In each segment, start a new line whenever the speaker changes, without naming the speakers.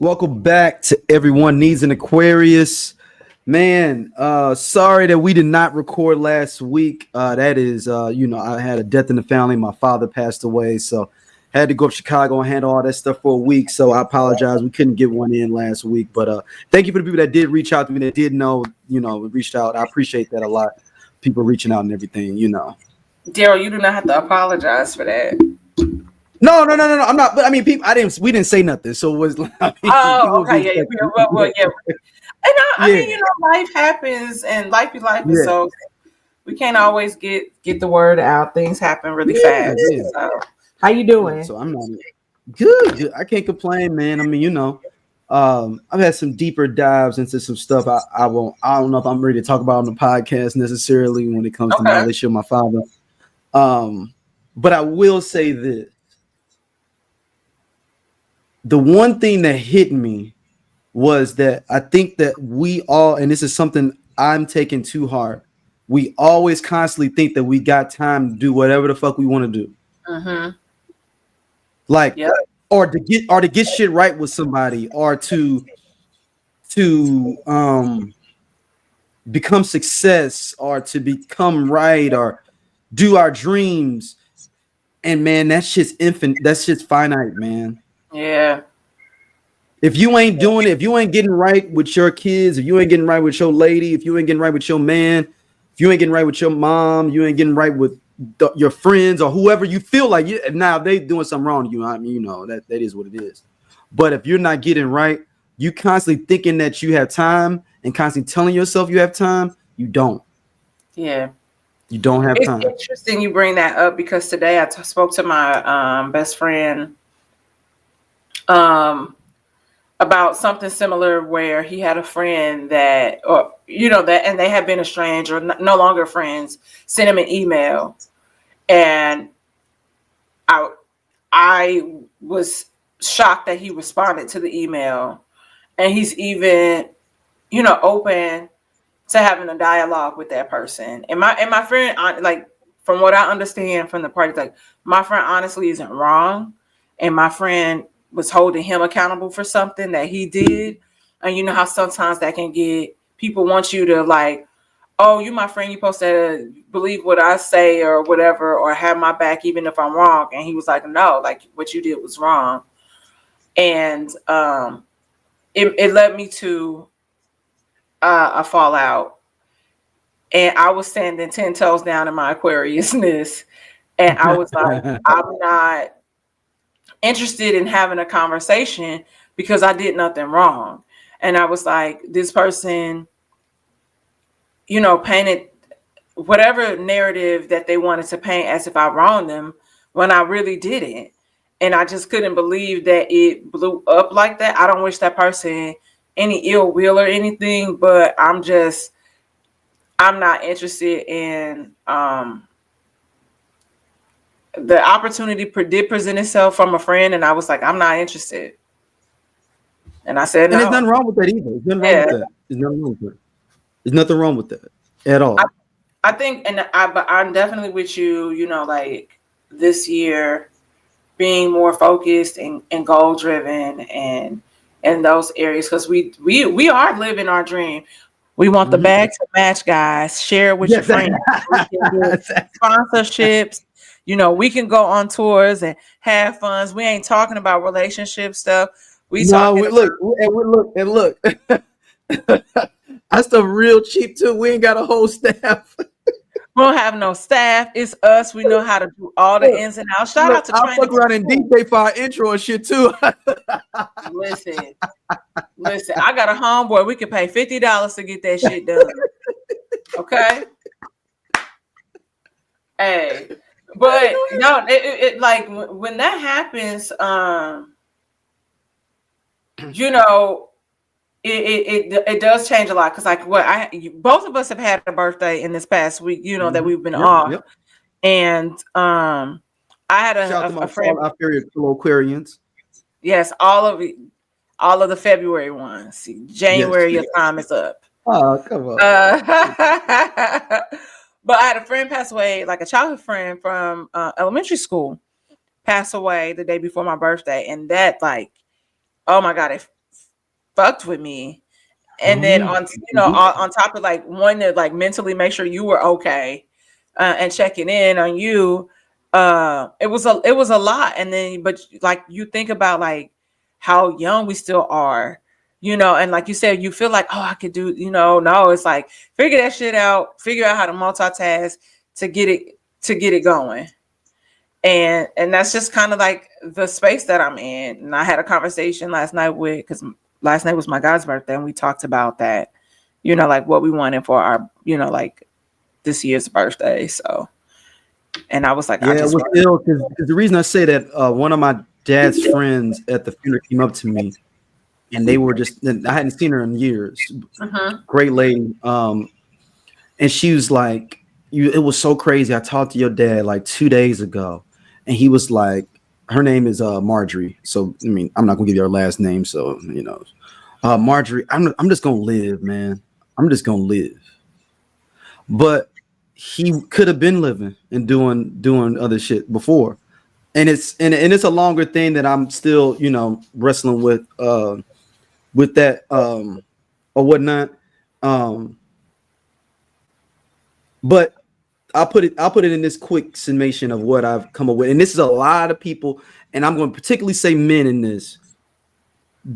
Welcome back to Everyone Needs an Aquarius. Man, sorry that we did not record last week. That is, I had a death in the family. My father passed away, so had to go up to Chicago and handle all that stuff for a week. So I apologize. We couldn't get one in last week, but thank you for the people that did reach out to me, that did know, reached out. I appreciate that a lot. People reaching out and everything,
Darryl, you do not have to apologize for that.
No. I'm not. But I mean, people. We didn't say nothing. So it was. Okay.
Yeah. Well, yeah. And I mean, life happens, and life is life. Yeah. So we can't always get the word out. Things happen really fast. Yeah. So, how you doing?
So I'm not good. I can't complain, man. I mean, I've had some deeper dives into some stuff. I don't know if I'm ready to talk about on the podcast necessarily when it comes to my relationship with my father. But I will say this. The one thing that hit me was that I think that we all, and this is something I'm taking too hard, we always constantly think that we got time to do whatever the fuck we want to do.
Mm-hmm.
Like, or to get shit right with somebody, or to become success, or to become right, or do our dreams. And man, that shit's infinite. That shit's finite, man.
Yeah.
If you ain't doing it, if you ain't getting right with your kids, if you ain't getting right with your lady, if you ain't getting right with your man, if you ain't getting right with your mom, you ain't getting right with your friends or whoever you feel like now they doing something wrong to you. I mean, that is what it is. But if you're not getting right, you constantly thinking that you have time and constantly telling yourself you have time, you don't.
Yeah.
You don't have time.
It's interesting you bring that up because today I spoke to my best friend about something similar where he had a friend that, and they had been estranged or no longer friends, sent him an email. And I was shocked that he responded to the email, and he's even, open to having a dialogue with that person. And my friend, like, from what I understand from the party, like, my friend honestly isn't wrong. And my friend was holding him accountable for something that he did. And you know how sometimes that can get, people want you to, like, oh, you my friend, you're supposed to believe what I say or whatever, or have my back even if I'm wrong. And he was like, no, like, what you did was wrong. And it led me to a fallout. And I was standing 10 toes down in my Aquariusness. And I was like, I'm not interested in having a conversation because I did nothing wrong. And I was like, this person, painted whatever narrative that they wanted to paint as if I wronged them when I really didn't. And I just couldn't believe that it blew up like that. I don't wish that person any ill will or anything, but I'm not interested in the opportunity did present itself from a friend, and I was like, I'm not interested. And I said, no.
And there's nothing wrong with that either. There's nothing wrong with that at all.
I think, but I'm definitely with you, like this year being more focused and goal driven and in those areas, because we are living our dream. We want the bag to match, guys. Share it with your friends. Sponsorships. We can go on tours and have fun. We ain't talking about relationship stuff.
Look. That stuff real cheap too. We ain't got a whole staff.
We don't have no staff. It's us. We know how to do all the ins and outs. Shout out to
I'll fuck around and DJ for our intro and shit too.
Listen. I got a homeboy. We could pay $50 to get that shit done. Okay. Hey, but no, it like when that happens, it does change a lot, because like both of us have had a birthday in this past week, that we've been off. Yep. And I had a friend,
our fellow Aquarians.
Yes, all of the February ones. See, January, your time is up.
Oh, come on.
But I had a friend pass away, like a childhood friend from elementary school, pass away the day before my birthday, and that, like, oh my God, it fucked with me. And then on top of like wanting to like mentally make sure you were okay, and checking in on you, it was a lot. And then, but like you think about like how young we still are, and like you said, you feel like, oh, I could do, no, it's like figure that shit out, figure out how to multitask to get it going. And that's just kind of like the space that I'm in. And I had a conversation last night because last night was my God's birthday, and we talked about that, like what we wanted for our, like this year's birthday. So, and I was like,
yeah, it was ill because the reason I say that, one of my dad's friends at the funeral came up to me, and they were I hadn't seen her in years. Great lady. And she was like, it was so crazy. I talked to your dad like 2 days ago, and he was like, her name is Marjorie. So, I mean, I'm not gonna give you her last name. So, Marjorie, I'm just gonna live, man. I'm just gonna live. But he could have been living and doing other shit before. And it's a longer thing that I'm still, wrestling with that or whatnot. But I'll put it in this quick summation of what I've come up with. And this is a lot of people, and I'm going to particularly say men in this,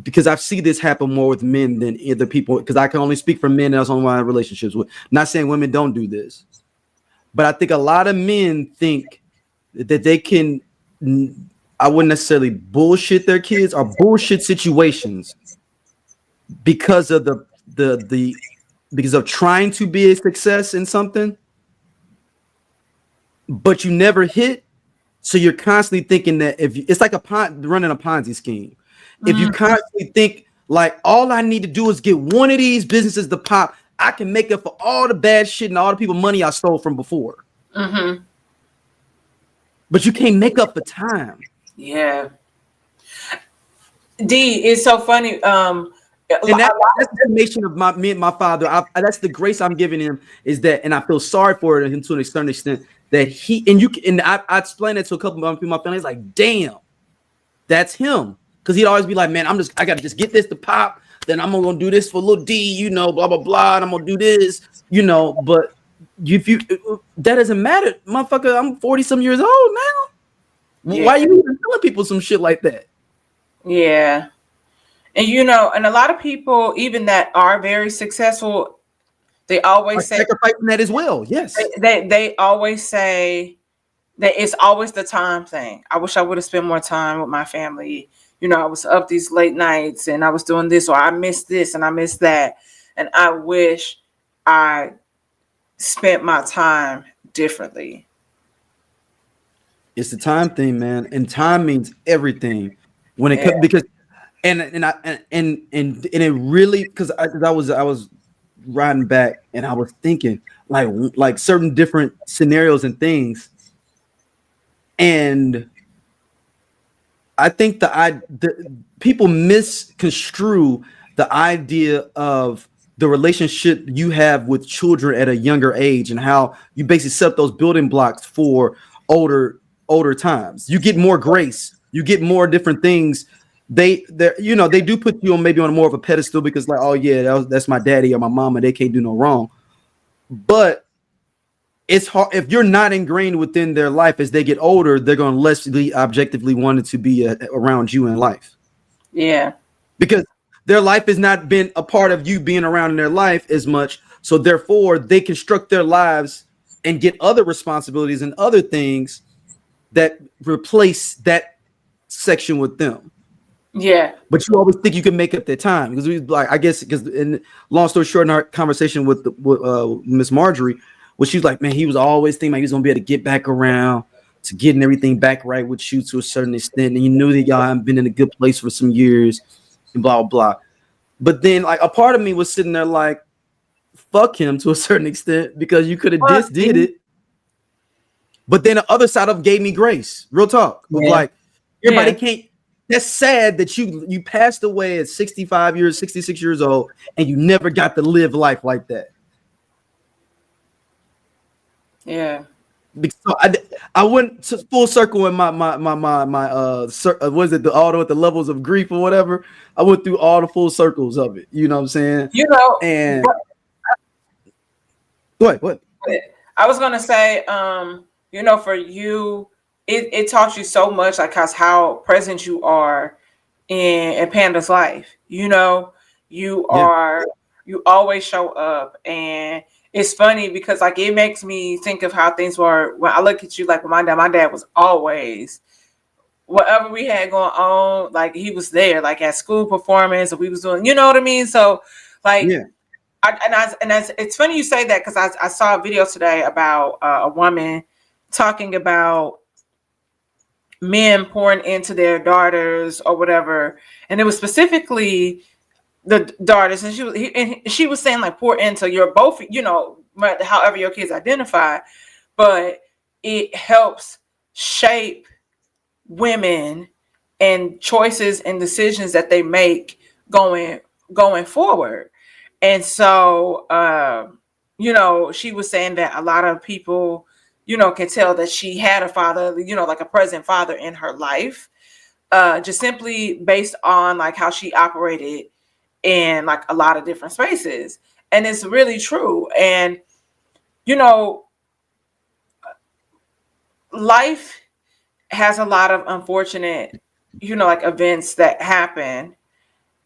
because I see this happen more with men than other people, because I can only speak for men, and that's only my relationships with. Not saying women don't do this, but I think a lot of men think that they can, I wouldn't necessarily bullshit their kids or bullshit situations because of because of trying to be a success in something, but you never hit. So you're constantly thinking that it's like running a Ponzi scheme. If you constantly think like, all I need to do is get one of these businesses to pop, I can make up for all the bad shit and all the people money I stole from before. But you can't make up for time.
Yeah. D, it's so funny.
And that's the information of me and my father. That's the grace I'm giving him, is that, and I feel sorry for him to a certain extent, that I explained it to a couple of people in my family. It's like, damn, that's him. Because he'd always be like, man, I gotta just get this to pop, then I'm gonna do this for little D, blah, blah, blah, and I'm gonna do this, but that doesn't matter, motherfucker. I'm 40-some years old now. Yeah. Why are you even telling people some shit like that?
Yeah. And and a lot of people, even that are very successful, they always say
sacrificing that as well. Yes.
They always say that it's always the time thing. I wish I would have spent more time with my family. I was up these late nights and I was doing this, or I missed this and I missed that. And I wish I spent my time differently.
It's the time thing, man. And time means everything when it comes, because and it really, because I was riding back and I was thinking like certain different scenarios and things, and I think the people misconstrue the idea of the relationship you have with children at a younger age, and how you basically set up those building blocks for older times. You get more grace, you get more different things. They do put you on maybe on more of a pedestal, because like, oh yeah, that's my daddy or my mama, they can't do no wrong. But it's hard if you're not ingrained within their life. As they get older, they're going to less objectively wanted to be around you in life.
Yeah,
because their life has not been a part of you being around in their life as much. So therefore, they construct their lives and get other responsibilities and other things that replace that section with them.
Yeah.
But you always think you can make up their time, because we like, I guess, because in long story short, in our conversation with Miss Marjorie, well, she was like, man, he was always thinking like he was gonna be able to get back around to getting everything back right with you to a certain extent, and you knew that y'all haven't been in a good place for some years, and blah blah. But then, like, a part of me was sitting there like, fuck him to a certain extent, because you could have did it. But then the other side of gave me grace, real talk. Yeah. Like, everybody can't. That's sad that you passed away at 65 years, 66 years old, and you never got to live life like that.
Yeah.
So I went to full circle in my was it the auto at the levels of grief or whatever? I went through all the full circles of it. You know what I'm saying?
You know,
And what?
I was gonna say, you know, for you, it taught you so much, like how present you are in Panda's life. You know, you always show up, and it's funny because like it makes me think of how things were when I look at you. Like with my dad was always, whatever we had going on, like he was there, like at school performance, or we was doing, you know what I mean? So like,
Yeah.
It's funny you say that because I saw a video today about a woman talking about men pouring into their daughters or whatever, and it was specifically the daughters, and she was saying like pour into your both, you know, however your kids identify, but it helps shape women and choices and decisions that they make going forward. And so you know, she was saying that a lot of people, you know, can tell that she had a father, you know, like a present father in her life, just simply based on like how she operated in like a lot of different spaces. And it's really true. And you know, life has a lot of unfortunate, you know, like events that happen,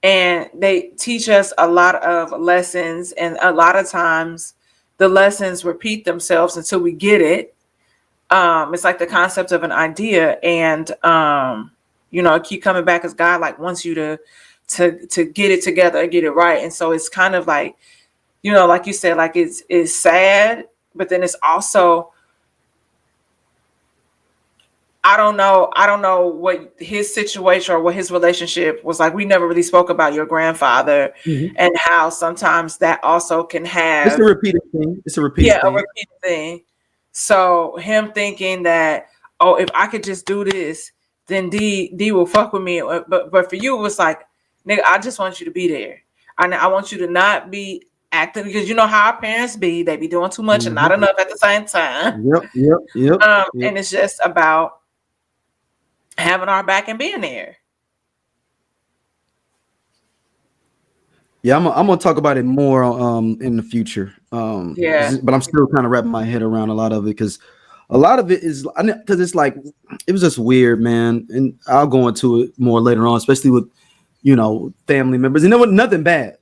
and they teach us a lot of lessons, and a lot of times the lessons repeat themselves until we get it. It's like the concept of an idea, and you know, keep coming back as God like wants you to get it together and get it right. And so it's kind of like, you know, like you said, like it's sad, but then it's also, I don't know what his situation or what his relationship was like. We never really spoke about your grandfather, and how sometimes that also can have,
It's a repeated thing.
A repeated thing. So him thinking that, oh, if I could just do this, then D will fuck with me. But for you, it was like, nigga, I just want you to be there. I want you to not be acting, because you know how our parents be. They be doing too much and not enough at the same time.
Yep.
And it's just about having our back and being there.
Yeah, I'm gonna talk about it more in the future. But I'm still kind of wrapping my head around a lot of it, because a lot of it is because it's like it was just weird, man. And I'll go into it more later on, especially with, you know, family members. And there was nothing bad,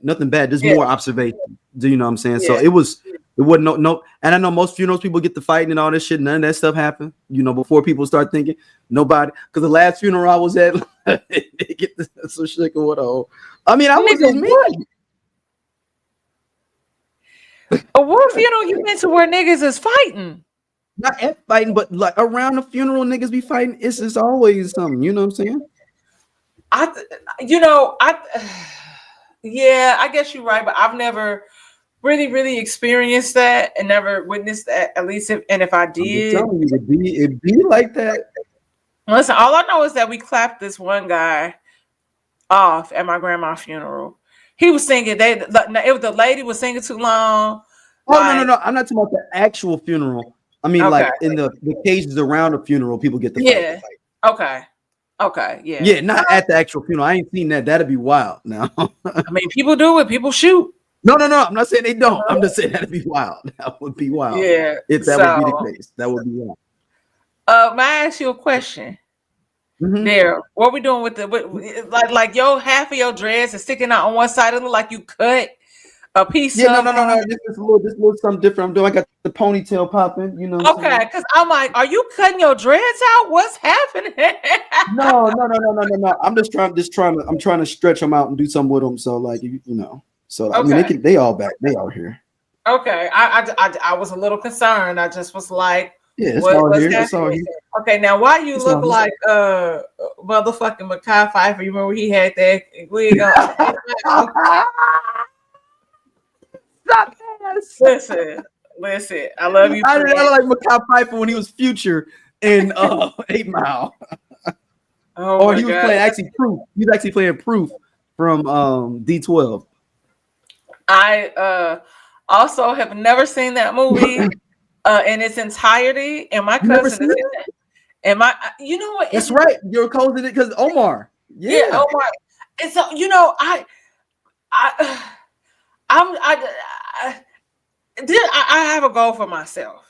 just more observation. Do you know what I'm saying? So it wasn't no. And I know most funerals people get to fighting and all this shit. None of that stuff happened, you know, before people start thinking. Nobody, because the last funeral I was at, they get so shit or whatever. I mean, I was just me.
What funeral you been to where niggas is fighting?
Not at fighting, but like around the funeral, niggas be fighting. It's just always something. You know what I'm saying?
Yeah, I guess you're right, but I've never really experienced that and never witnessed that. At least if I did,
I'm telling you, it be like that.
Listen, all I know is that we clapped this one guy off at my grandma's funeral. He was singing. The lady was singing too long.
Oh, no. I'm not talking about the actual funeral. I mean, like in the cages around the funeral, people get the fight.
Okay. Yeah.
Yeah, not at the actual funeral. I ain't seen that. That'd be wild. Now,
I mean, people do it. People shoot.
No. I'm not saying they don't. I'm just saying that'd be wild. That would be wild.
Yeah.
If that would be the case, that would be wild.
May I ask you a question? Darryl, what we doing with like your half of your dress is sticking out on one side? It look like you cut a piece.
Yeah, no. This is a little something different. I'm doing. I got the ponytail popping. You know.
Okay, because I'm like, are you cutting your dreads out? What's happening?
No. I'm trying to stretch them out and do something with them. So like, you know. So I mean, they all back. They all here.
Okay, I was a little concerned. I just was like,
yeah, it's all here. It's all here.
Okay, now why you look like motherfucking Mekhi Phifer? You remember he had that wig on? Listen. I love you.
I like Mekhi Phifer when he was Future in 8 Mile.
Oh,
he was playing Proof. He was actually playing Proof from D12.
I also have never seen that movie. in its entirety. And my
You never
cousin
seen it?
and my, you know what?
That's right. You're closing it because Omar.
Yeah.
Yeah.
Oh my. And so, you know, I, I have a goal for myself.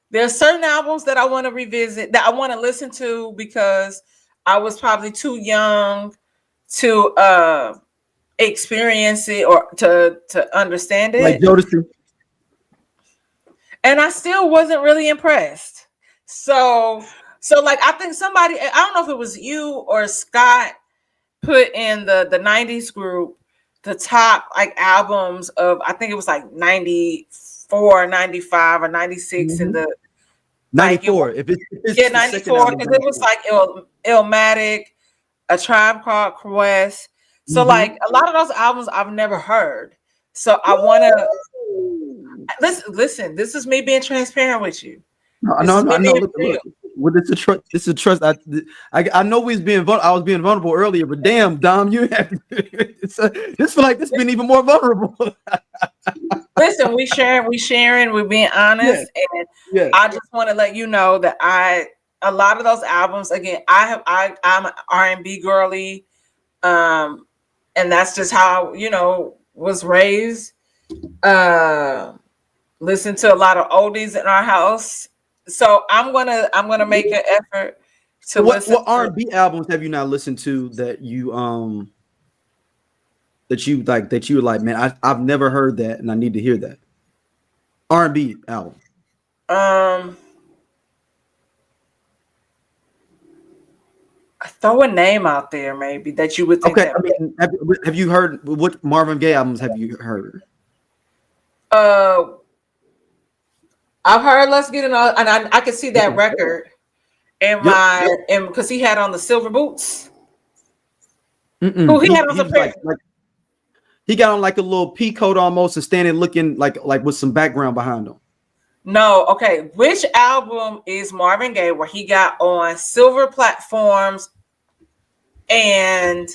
There's certain albums that I want to revisit, that I want to listen to, because I was probably too young to experience it or to understand
Like
it.
Jodeci.
And I still wasn't really impressed. So like, I think somebody, I don't know if it was you or Scott, put in the 90s group the top like albums of, I think it was like 94, 95, or 96
Mm-hmm.
in the
94.
Like,
if it's the
94, because it was like Illmatic, A Tribe Called Quest. So like a lot of those albums I've never heard. So I want to listen. This is me being transparent with you.
I know. Look. Well, this is trust. This is trust. I know we was being. I was being vulnerable earlier, but damn, Dom, you have. This feel like this been even more vulnerable.
Listen, we sharing, we're being honest, and I just want to let you know that a lot of those albums, again, I'm an R&B girly, and that's just how, you know, was raised. Listen to a lot of oldies in our house. So I'm gonna make an effort to listen.
What R&B albums have you not listened to that you that you were like, man, I've never heard that and I need to hear that R&B album?
Throw a name out there, maybe, that you would think.
Okay, I mean, have you heard what Marvin Gaye albums have you heard?
I've heard "Let's Get It On," and I can see that record in and because he had on the silver boots. Who he had on some
he got on like a little pea coat almost and standing looking like with some background behind him.
No, okay. Which album is Marvin Gaye where he got on silver platforms and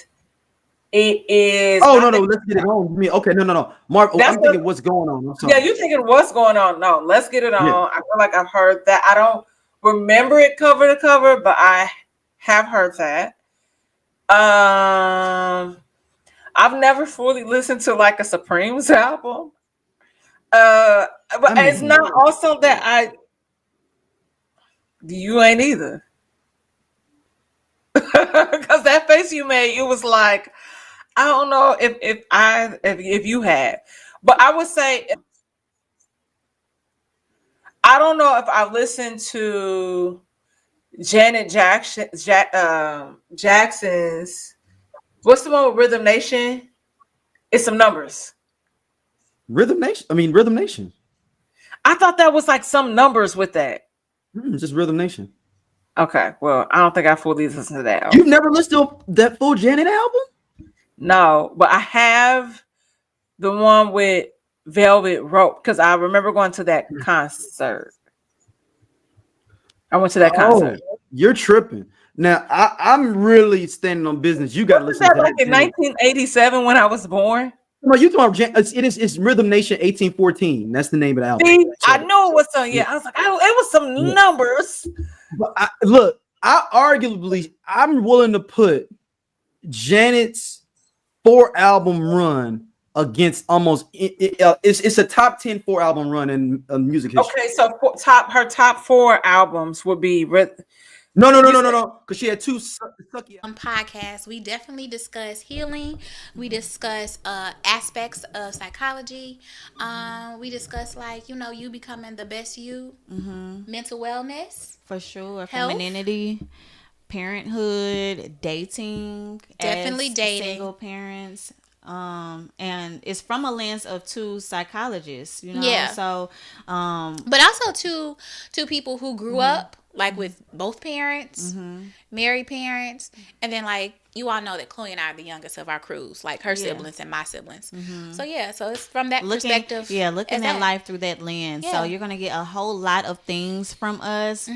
it is?
Oh no, Let's Get It On. Me, okay, no. Marvin, I'm thinking What's Going On. I'm sorry.
Yeah, you thinking What's Going On? No, Let's Get It On. Yeah. I feel like I've heard that. I don't remember it cover to cover, but I have heard that. I've never fully listened to like a Supremes album. But it's not also that you ain't either. Because that face you made, it was like, I don't know if you had, but I would say, I don't know if I listened to Janet Jackson's. What's the one with Rhythm Nation? It's some numbers.
Rhythm Nation.
I thought that was like some numbers with that.
Just Rhythm Nation.
Okay, well, I don't think I fully listened to that album.
You've never listened to that full Janet album?
No, but I have the one with Velvet Rope, because I remember going to that concert. I went to that concert.
You're tripping. Now, I'm really standing on business. You got to listen to that.
Like in 1987 when I was born?
No, you talking about it's Rhythm Nation 1814. That's the name of the album.
See, I knew it was some. Yeah, I was like, it was some numbers.
But I'm willing to put Janet's 4-album run against almost it's a top 10 4-album run in music history.
Okay, so her top 4 albums would be
no, because she had 2 sucky
podcasts. We definitely discuss healing. We discuss aspects of psychology. We discuss you becoming the best you, mental wellness,
for sure, health, femininity, parenthood, dating,
definitely dating,
single parents. And it's from a lens of 2 psychologists,
Yeah.
So,
but also two people who grew up like with both parents, married parents, and then you all know that Chloe and I are the youngest of our crews, like her siblings and my siblings. So so it's from that perspective.
Yeah, looking at life through that lens. Yeah. So you're gonna get a whole lot of things from us.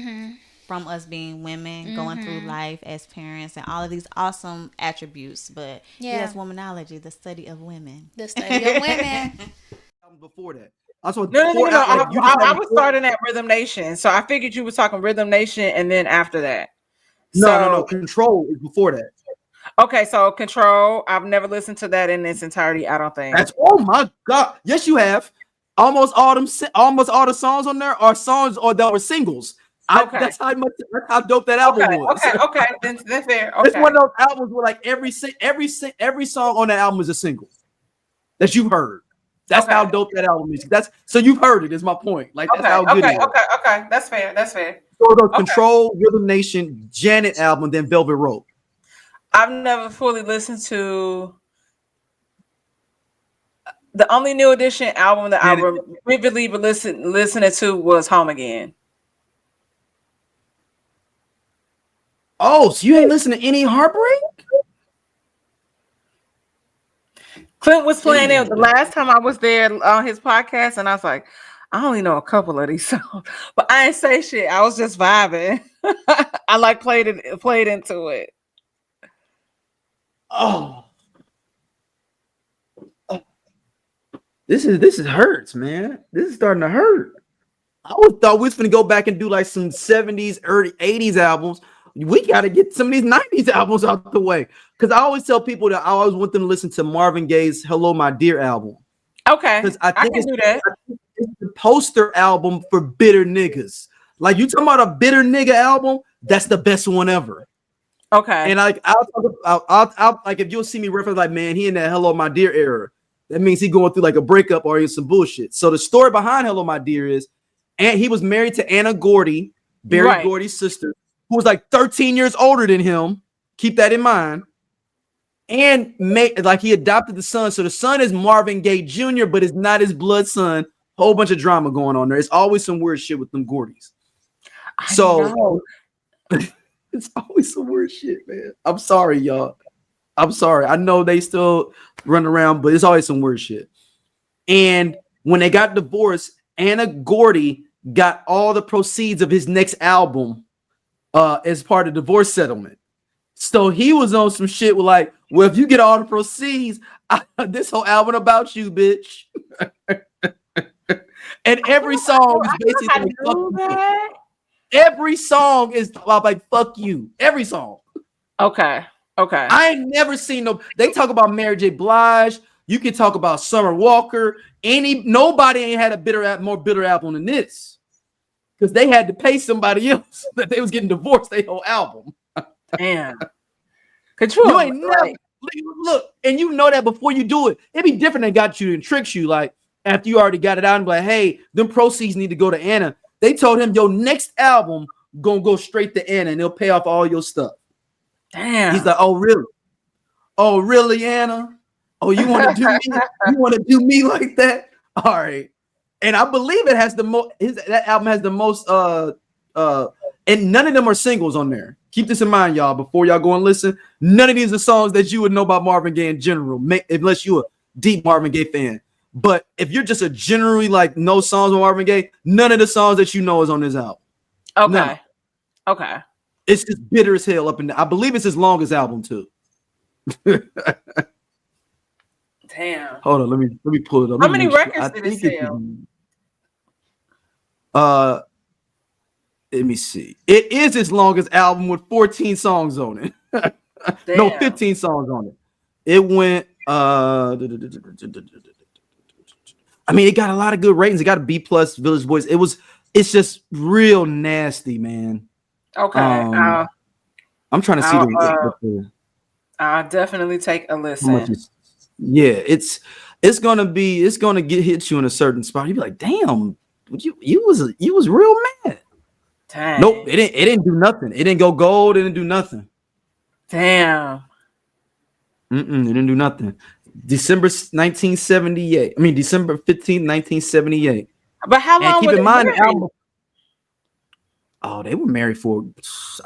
From us being women, going through life as parents, and all of these awesome attributes. But yes, womanology, the study of women.
The study of women.
Before that, I was
No. I was
four.
starting at Rhythm Nation, so I figured you were talking Rhythm Nation, and then after that.
No. Control is before that.
Okay, so Control. I've never listened to that in its entirety. I don't think.
That's oh my god. Yes, you have. Almost all the songs on there are songs or that were singles. That's how dope that album was.
Okay. Then fair. Okay.
It's one of those albums where like every song on that album is a single that you've heard. That's how dope that album is. So you've heard it. Is my point. Like that's how good it is.
Okay. That's fair.
So the Control, Rhythm Nation, Janet album, then Velvet Rope.
I've never fully listened to. The only New Edition album that I vividly listening to was Home Again.
Oh, so you ain't listen to any Heartbreak?
Clint was playing it the last time I was there on his podcast, and I was like, I only know a couple of these songs, but I ain't say shit. I was just vibing. I like played into it.
Oh. This is hurts, man. This is starting to hurt. I thought we was gonna go back and do like some 70s, early 80s albums. We gotta get some of these 90s albums out the way. Because I always tell people that I always want them to listen to Marvin Gaye's Hello My Dear album.
Okay.
Because I
can do that.
It's the poster album for bitter niggas. Like you talking about a bitter nigga album, that's the best one ever.
Okay.
And like I'll like if you'll see me reference like, man, he in that Hello My Dear era. That means he going through like a breakup or some bullshit. So the story behind Hello My Dear is, and he was married to Anna Gordy, Barry Gordy's sister, who was like 13 years older than him. Keep that in mind. And like he adopted the son. So the son is Marvin Gaye Jr., but it's not his blood son. Whole bunch of drama going on there. It's always some weird shit with them Gordys. So it's always some weird shit, man. I'm sorry, y'all. I'm sorry. I know they still run around, but it's always some weird shit. And when they got divorced, Anna Gordy got all the proceeds of his next album as part of the divorce settlement. So he was on some shit with like, well, if you get all the proceeds, this whole album about you, bitch. And every song is basically fuck you. Every song is about like fuck you. Every song.
Okay.
I ain't never seen they talk about Mary J. Blige. You can talk about Summer Walker. Nobody ain't had a more bitter album than this. Because they had to pay somebody else that they was getting divorced their whole album.
Damn. Control.
You ain't never look, and you know that before you do it. It'd be different than got you and tricks you. Like after you already got it out and be like, hey, them proceeds need to go to Anna. They told him your next album gonna go straight to Anna and they'll pay off all your stuff.
Damn.
He's like, oh really? Oh really, Anna? Oh, you want to do me? You want to do me like that? All right. And I believe it has the most. That album has the most. And none of them are singles on there. Keep this in mind, y'all. Before y'all go and listen, none of these are songs that you would know about Marvin Gaye in general, unless you're a deep Marvin Gaye fan. But if you're just a generally like no songs with Marvin Gaye, none of the songs that you know is on this album.
Okay.
None.
Okay.
It's just bitter as hell up in there. I believe it's his longest album too.
Damn.
Hold on, let me pull it up.
How many records did it sell?
Let me see. It is his longest album with 14 songs on it. No, 15 songs on it. It went I mean, it got a lot of good ratings. It got a B+ Village Boys. It's just real nasty, man.
Okay.
I'm trying to see the
I'll definitely take a listen.
Yeah, it's gonna hit you in a certain spot. You'd be like, damn, you was real mad.
Dang.
Nope, it didn't do nothing. It didn't go gold. It didn't do nothing.
Damn.
It didn't do nothing. December 1978. I mean, December 15th, 1978.
But how long?
And keep in mind, the album. Oh, they were married for,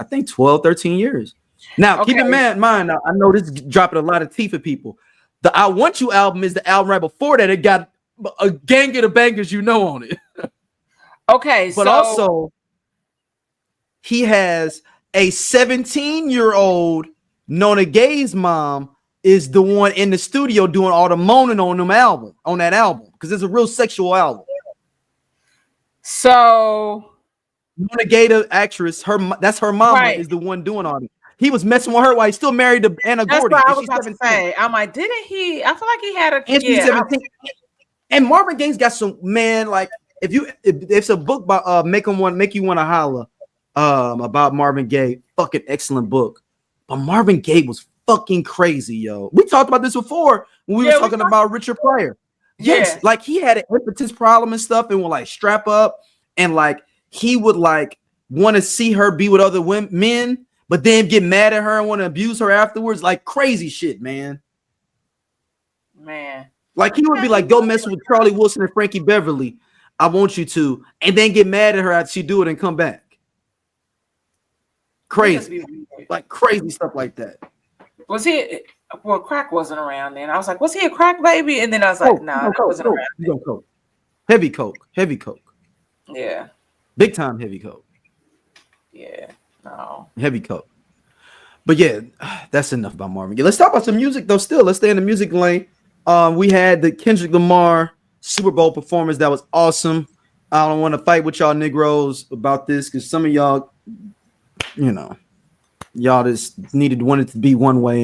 I think, 12, 13 years. Now, keep in mind. I know this is dropping a lot of teeth at people. The I Want You album is the album right before that. It got a gang of the bangers on it.
Okay,
but also he has a 17-year-old Nona Gaye's mom is the one in the studio doing all the moaning on that album because it's a real sexual album.
So
Mona Gaye, the actress, that's her mama is the one doing all this. He was messing with her while he's still married to Anna
that's
Gordy.
what I
And
was
she's
about
17.
to say. I'm like, didn't he? I feel like he had a
And she's 17. And Marvin Gaye's got some, man, like if it's a book by make you want to holler about Marvin Gaye, fucking excellent book. But Marvin Gaye was fucking crazy, yo. We talked about this before when we were talking about Richard Pryor. Yes, like he had an impotence problem and stuff, and would like strap up, and like he would like want to see her be with other men, but then get mad at her and want to abuse her afterwards, like crazy shit, man. Like he would be like, go mess with Charlie Wilson and Frankie Beverly. I want you to, and then get mad at her after she do it and come back. Crazy, like crazy stuff like that.
Was he? Well, crack wasn't around then. I was like, was he a crack baby? And then I was like, no, that wasn't around.
Coke. Heavy coke.
Yeah.
Big time heavy coke.
Yeah. No.
Heavy coke. But yeah, that's enough about Marvin Gaye. Let's talk about some music though. Still, let's stay in the music lane. We had the Kendrick Lamar Super Bowl performance that was awesome. I don't want to fight with y'all Negroes about this because some of y'all, y'all just wanted to be one way,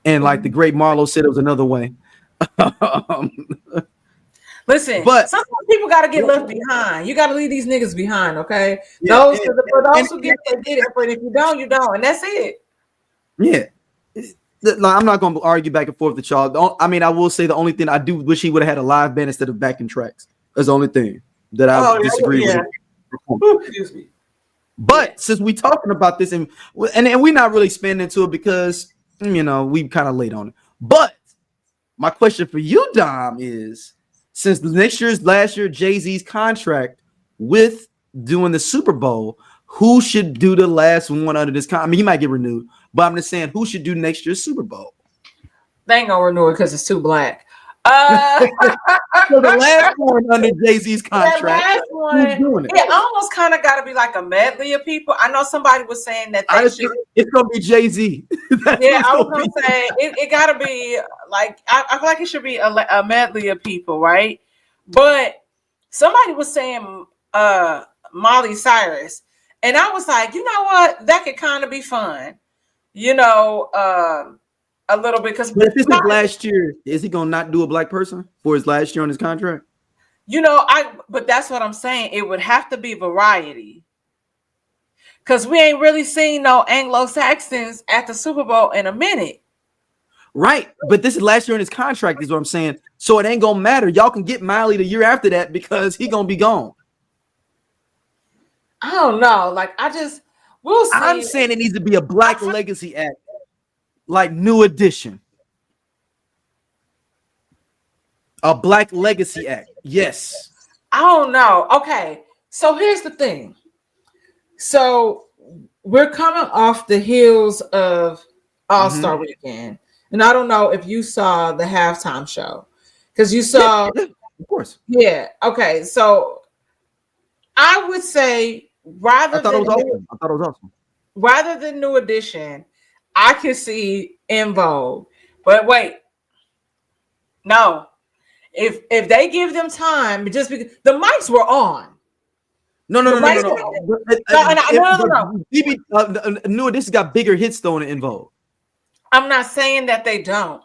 and like the great Marlo said, it was another way.
Listen, but sometimes people got to get left behind. You got to leave these niggas behind, okay? Yeah, for those who get it, get it. But if you don't, you don't, and that's it.
Yeah. I'm not going to argue back and forth with y'all. I mean, I will say the only thing I do wish he would have had a live band instead of backing tracks. That's the only thing that I disagree with.
Excuse me.
But since we talking about this and we're not really spending into it because we kind of late on it. But my question for you, Dom, is since last year Jay-Z's contract with doing the Super Bowl, who should do the last one under this contract? I mean, he might get renewed, but I'm just saying who should do next year's Super Bowl?
They ain't gonna renew it because it's too black.
So the last one under Jay-Z's contract,
last one, it almost kind of got to be like a medley of people. I know somebody was saying that
it's gonna be Jay-Z.
Yeah, I was gonna say it got to be like I feel like it should be a medley of people, right? But somebody was saying Miley Cyrus, and I was like, you know what, that could kind of be fun, a little bit because
if this is last year, is he gonna not do a black person for his last year on his contract?
But that's what I'm saying. It would have to be variety. Because we ain't really seen no Anglo-Saxons at the Super Bowl in a minute.
Right. But this is last year in his contract, is what I'm saying. So it ain't gonna matter. Y'all can get Miley the year after that because he gonna be gone.
I don't know. Like we'll see.
I'm saying it needs to be a black legacy act. Like New Edition. A black legacy act. Yes.
I don't know. Okay. So here's the thing. So we're coming off the heels of All-Star Weekend. And I don't know if you saw the halftime show. Because you saw
of course.
Yeah. Okay. So I would say
I thought it was awesome.
Rather than New Edition, I can see In Vogue. But wait. No. If they give them time, just because the mics were on.
No. New Edition got bigger hits though in Vogue.
I'm not saying that they don't,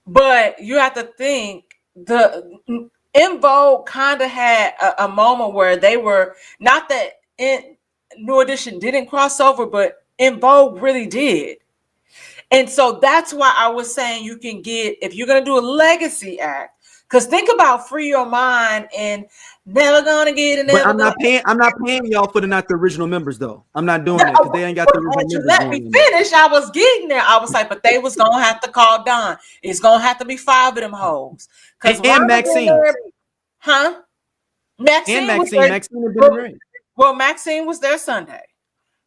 but you have to think the In Vogue kind of had a moment where they were not that New Edition didn't cross over, but In Vogue really did. And so that's why I was saying you can get, if you're going to do a legacy act, because think about Free Your Mind and Never Gonna Get It.
But I'm not paying y'all for not the original members though. I'm not doing that because they ain't got the original members.
Let me finish. I was getting there. I was like, but they was gonna have to call Don. It's gonna have to be 5 of them hoes.
And Maxine.
Huh? Maxine. Well, Maxine was there Sunday.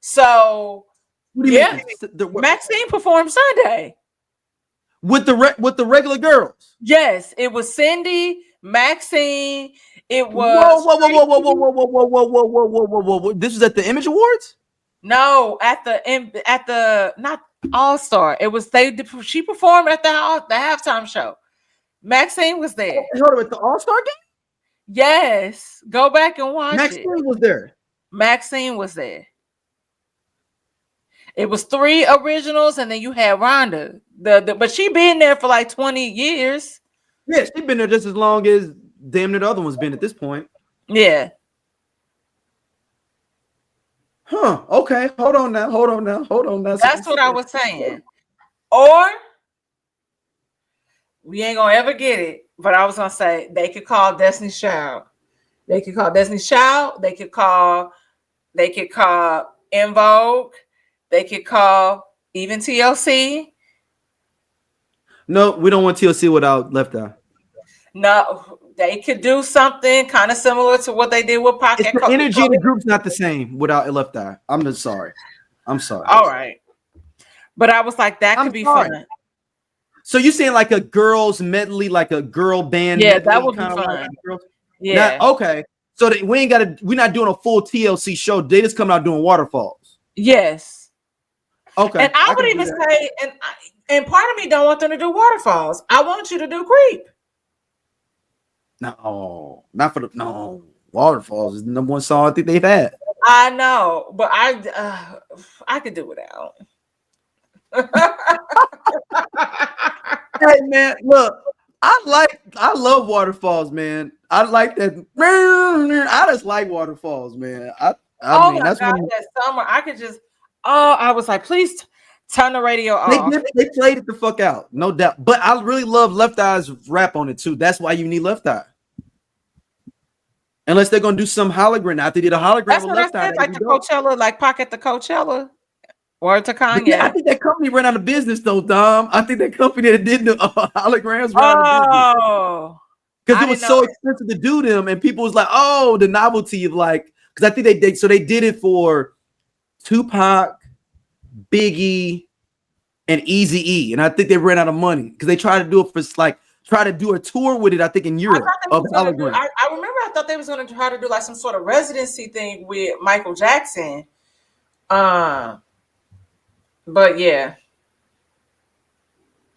So yeah, Maxine performed Sunday.
With the regular girls.
Yes, it was Cindy, Maxine. It was
whoa. This was at the Image Awards?
No, at the not All-Star. It was she performed at the halftime show. Maxine was there.
You heard of the All-Star game?
Yes, go back and watch
Maxine
it.
was there.
Maxine was there. It was 3 originals, and then you had Rhonda. But she been there for like 20 years.
Yeah, she been there just as long as damn near the other one's been at this point.
Yeah.
Huh. Okay. Hold on now.
That's what I was saying. Or we ain't gonna ever get it, but I was gonna say they could call Destiny's Child. They could call Destiny's Child. They could call En Vogue. They could call even TLC.
No, we don't want TLC without Left Eye.
No, they could do something kind of similar to what they did with Pocket.
It's the energy in the group's not the same without Left Eye. I'm just sorry. I'm sorry.
All right. But I was like, that could be fun.
So you saying like a girls medley, like a girl band?
Yeah,
medley,
that would be fun. Yeah.
Okay. So we're not doing a full TLC show. They just coming out doing waterfalls.
Yes.
Okay.
And I would even say, and part of me don't want them to do waterfalls. I want you to do Creep.
No, not for the waterfalls is the number one song I think they've had.
I know, but I could do without.
Hey man, look, I love waterfalls, man. I like that. I just like waterfalls, man. I mean, that's
God, that summer I could just. Oh, I was like, please turn the radio off.
They played it the fuck out, no doubt. But I really love Left Eye's rap on it too. That's why you need Left Eye. Unless they're gonna do some hologram. Now, if they did a hologram
That's
with
what
Left
I
Eye,
said, like the Coachella, like Pocket the Coachella. Or to Kanye.
Yeah, I think that company ran out of business though, Dom. I think that company that did the holograms ran out of business. Because it was so expensive to do them, and people was like, "Oh, the novelty of like." Because I think they did it for Tupac, Biggie, and Eazy-E, and I think they ran out of money because they tried to do it for try to do a tour with it. I think in Europe of hologram.
I remember I thought they was going to try to do like some sort of residency thing with Michael Jackson. But yeah.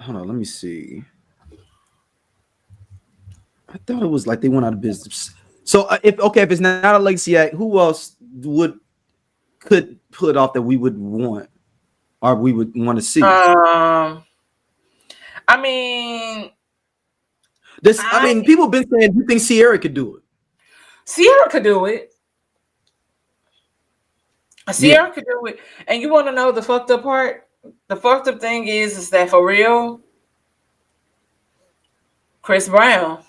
Hold on, let me see. I thought it was like they went out of business. So if it's not a legacy act, who else could put off that we would want or we would want to see?
I mean,
people have been saying, do you think Sierra could do it?
Sierra could do it. Sierra could do it. And you want to know the fucked up part? The fucked up thing is that for real, Chris Brown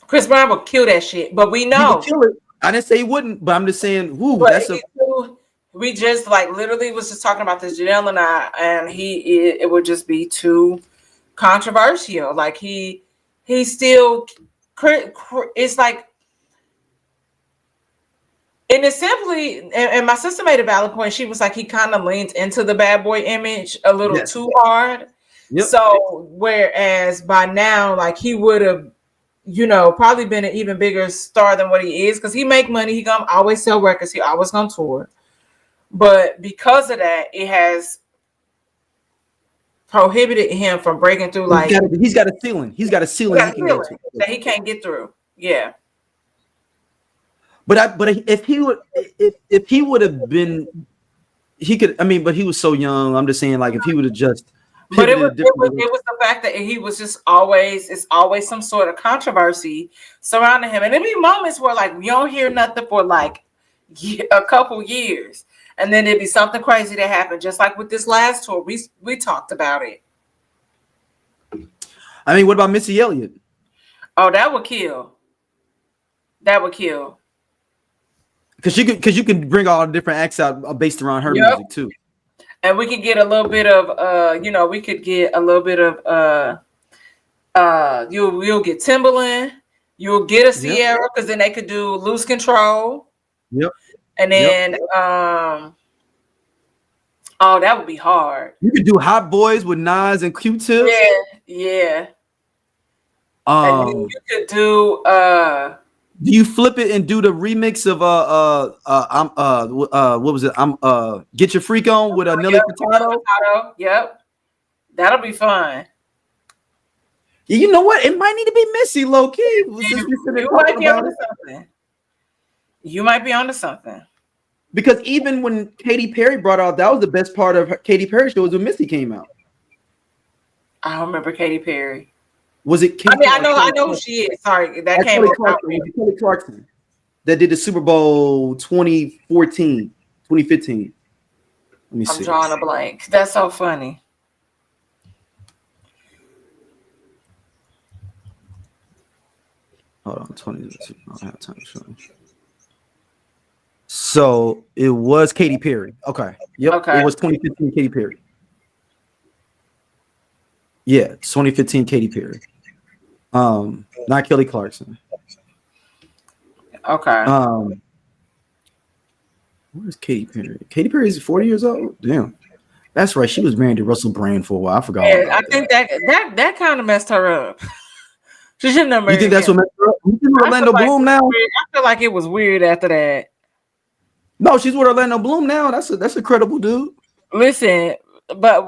would kill that shit. But we know. He would
kill it. I didn't say he wouldn't, but I'm just saying,
we just like literally was just talking about this, Janelle and I, and it would just be too controversial. Like he still, it's like, and it's simply, and my sister made a valid point. She was like, he kind of leans into the bad boy image a little too hard. Yep. So whereas by now, like he would have, probably been an even bigger star than what he is, because he make money. He gonna always sell records. He always gonna tour. But because of that, it has prohibited him from breaking through. Like
he's got a ceiling. He's got a ceiling
that he can't get through. Yeah.
But if he would have been, he could. I mean, but he was so young. I'm just saying, like, if he would have just.
But it was the fact that he was just it's always some sort of controversy surrounding him, and there be moments where like we don't hear nothing for like a couple years, and then there'd be something crazy that happened, just like with this last tour. We talked about it.
I mean, what about Missy Elliott?
Oh, that would kill. That would kill.
Because you can bring all the different acts out based around her music too.
And we could get a little bit of you'll get Timbaland, you'll get a Sierra, because then they could do Lose Control.
Yep.
And then that would be hard.
You could do Hot Boys with Nas and Q-Tip.
Yeah. And then you could do
do you flip it and do the remix of what was it? Get Your Freak On with Nelly Furtado?
Yep. That'll be fun.
You know what? It might need to be Missy, low key.
You might be onto something. You might be onto something.
Because even when Katy Perry brought out, that was the best part of Katy Perry show was when Missy came out.
I don't remember Katy Perry.
Was it?
I mean, I know who she is. Sorry, that came out.
Kelly Clarkson that did the Super Bowl 2014, 2015. Let me see.
I'm drawing a blank. That's so funny.
Hold on, 20. I don't have time to show you. So it was Katy Perry. Okay. Yep. Okay. It was 2015 Katy Perry. Yeah, 2015 Katy Perry. Not Kelly Clarkson.
Okay.
Where's Katy Perry? Katy Perry is 40 years old. Damn. That's right. She was married to Russell Brand for a while. I forgot.
Yeah, I think that kind of messed her up. She shouldn't have married.
You think that's what messed her up? You think Orlando Bloom now?
I feel like it was weird after that.
No, she's with Orlando Bloom now. That's a credible dude.
Listen, but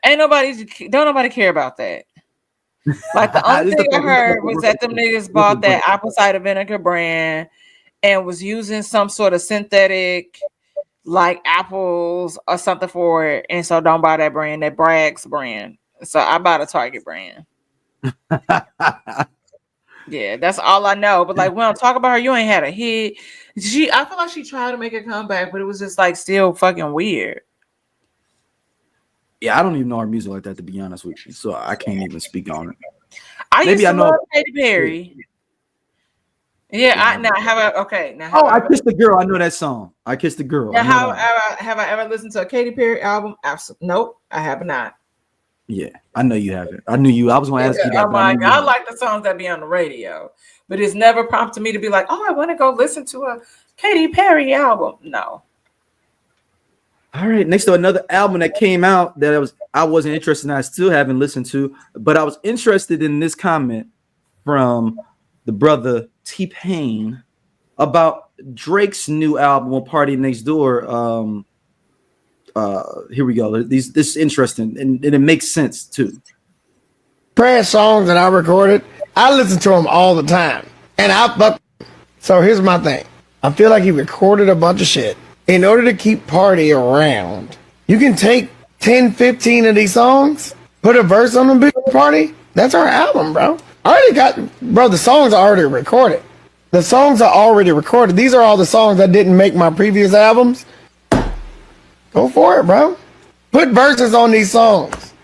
don't nobody care about that. Like the only thing I heard was that them niggas bought that apple cider vinegar brand and was using some sort of synthetic like apples or something for it. And so don't buy that brand, that Bragg's brand. So I bought a Target brand. Yeah, that's all I know. But like when I talk about her, you ain't had a hit. I feel like she tried to make a comeback, but it was just like still fucking weird.
Yeah, I don't even know her music like that, to be honest with you. So I can't even speak on it.
I used to love Katy Perry. Yeah, I
Kissed the Girl. I know that song. I Kissed the Girl.
Now, have I ever listened to a Katy Perry album? Absolutely. Nope, I have not.
Yeah, I know you haven't. I knew you. I was going to ask you that.
Oh my God, I like the songs that be on the radio, but it's never prompted me to be like, oh, I want to go listen to a Katy Perry album. No.
All right, next to another album that came out that I wasn't interested in. I still haven't listened to, but I was interested in this comment from the brother T-Pain about Drake's new album, Party Next Door. Here we go. This is interesting, and it makes sense too.
Trash songs that I recorded, I listen to them all the time, and so here's my thing. I feel like he recorded a bunch of shit. In order to keep Party around, you can take 10, 15 of these songs, put a verse on the big Party. That's our album, bro. The songs are already recorded. The songs are already recorded. These are all the songs that didn't make my previous albums. Go for it, bro. Put verses on these songs.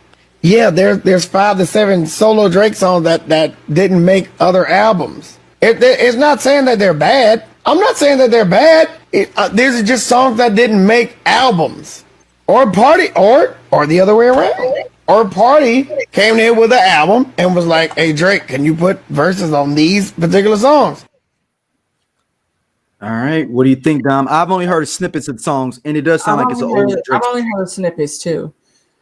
Yeah, there's 5 to 7 solo Drake songs that didn't make other albums. It's not saying that they're bad. I'm not saying that they're bad. These are just songs that didn't make albums. Or Party, or the other way around. Or Party came in with an album and was like, hey, Drake, can you put verses on these particular songs?
All right. What do you think, Dom? I've only heard snippets of songs, and it does sound like it's an old Drake.
I've only heard snippets, too.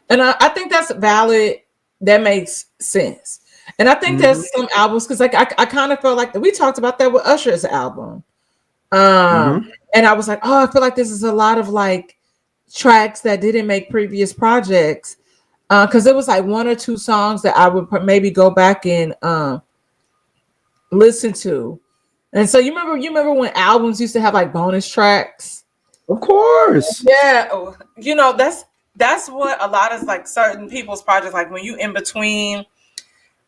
And I think that's valid. That makes sense. And I think there's some albums, because like I kind of felt like we talked about that with Usher's album. And I was like, oh, I feel like this is a lot of like tracks that didn't make previous projects. Because it was like 1 or 2 songs that I would maybe go back and listen to. And so you remember when albums used to have like bonus tracks?
Of course.
Yeah. You know, that's what a lot of like certain people's projects, like when you in between.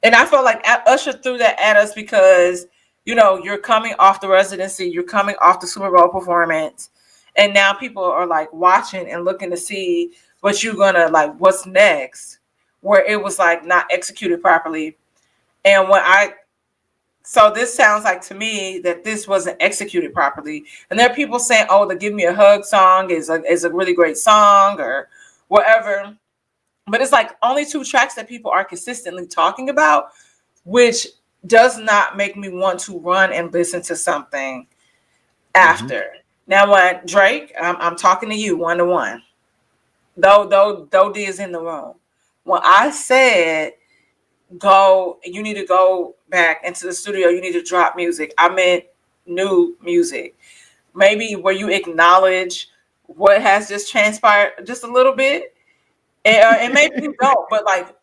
And I felt like Usher threw that at us because, you know, you're coming off the residency, you're coming off the Super Bowl performance. And now people are like watching and looking to see what you're gonna like, what's next, where it was like not executed properly. And so this sounds like to me that this wasn't executed properly. And there are people saying, oh, the Give Me a Hug song is a really great song or whatever. But it's like only 2 tracks that people are consistently talking about, which does not make me want to run and listen to something after. Now, when Drake, I'm talking to you 1-to-1. Though D is in the room. When I said, you need to go back into the studio, you need to drop music, I meant new music. Maybe where you acknowledge what has just transpired just a little bit. And maybe you don't, but like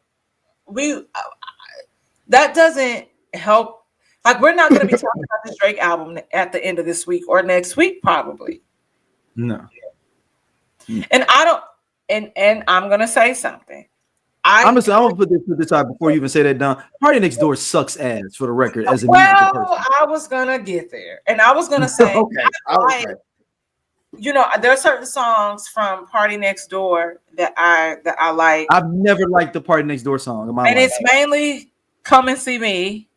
that doesn't help. Like, we're not going to be talking about this Drake album at the end of this week or next week, probably.
No.
And I don't, and I'm going to say something.
I'm gonna put this out before you even say that, Don. Party Next Door sucks ass, for the record, as a musical person.
I was gonna get there, and I was gonna say,
okay.
You know, there are certain songs from Party Next Door that I like.
I've never liked the Party Next Door song in my life.
It's mainly "Come and See Me."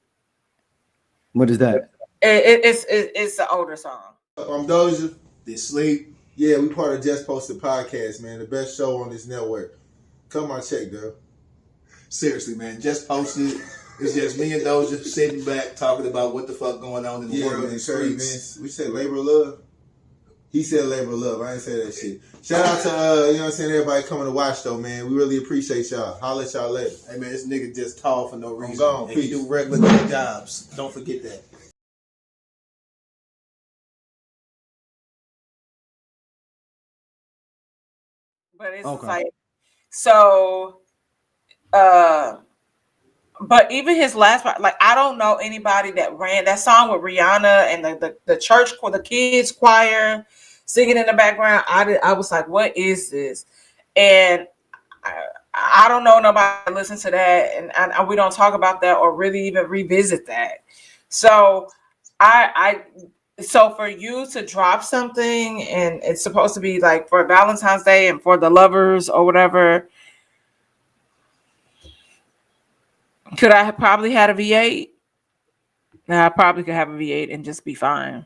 What is that?
It's an older song.
I'm DOGE. This Sleep. Yeah, we part of Just Posted Podcast, man. The best show on this network. Come on, check, girl.
Seriously, man. Just Posted. It's just me and Doja sitting back talking about what the fuck going on in the world and the streets.
We said labor of love. He said labor of love. I ain't say that shit. Shout out to you know what I'm saying, everybody coming to watch though, man. We really appreciate y'all. Holla at y'all later.
Hey man, this nigga just tall for no reason.
I'm gone.
And he do regular jobs. Don't forget that.
But it's like, so, but even his last part, like, I don't know anybody that ran that song with Rihanna and the church, the kids choir singing in the background. I was like, what is this? And I don't know nobody listen to that, and we don't talk about that or really even revisit that. So so for you to drop something and it's supposed to be like for Valentine's Day and for the lovers or whatever, could I have probably had a V8? Now I probably could have a V8 and just be fine.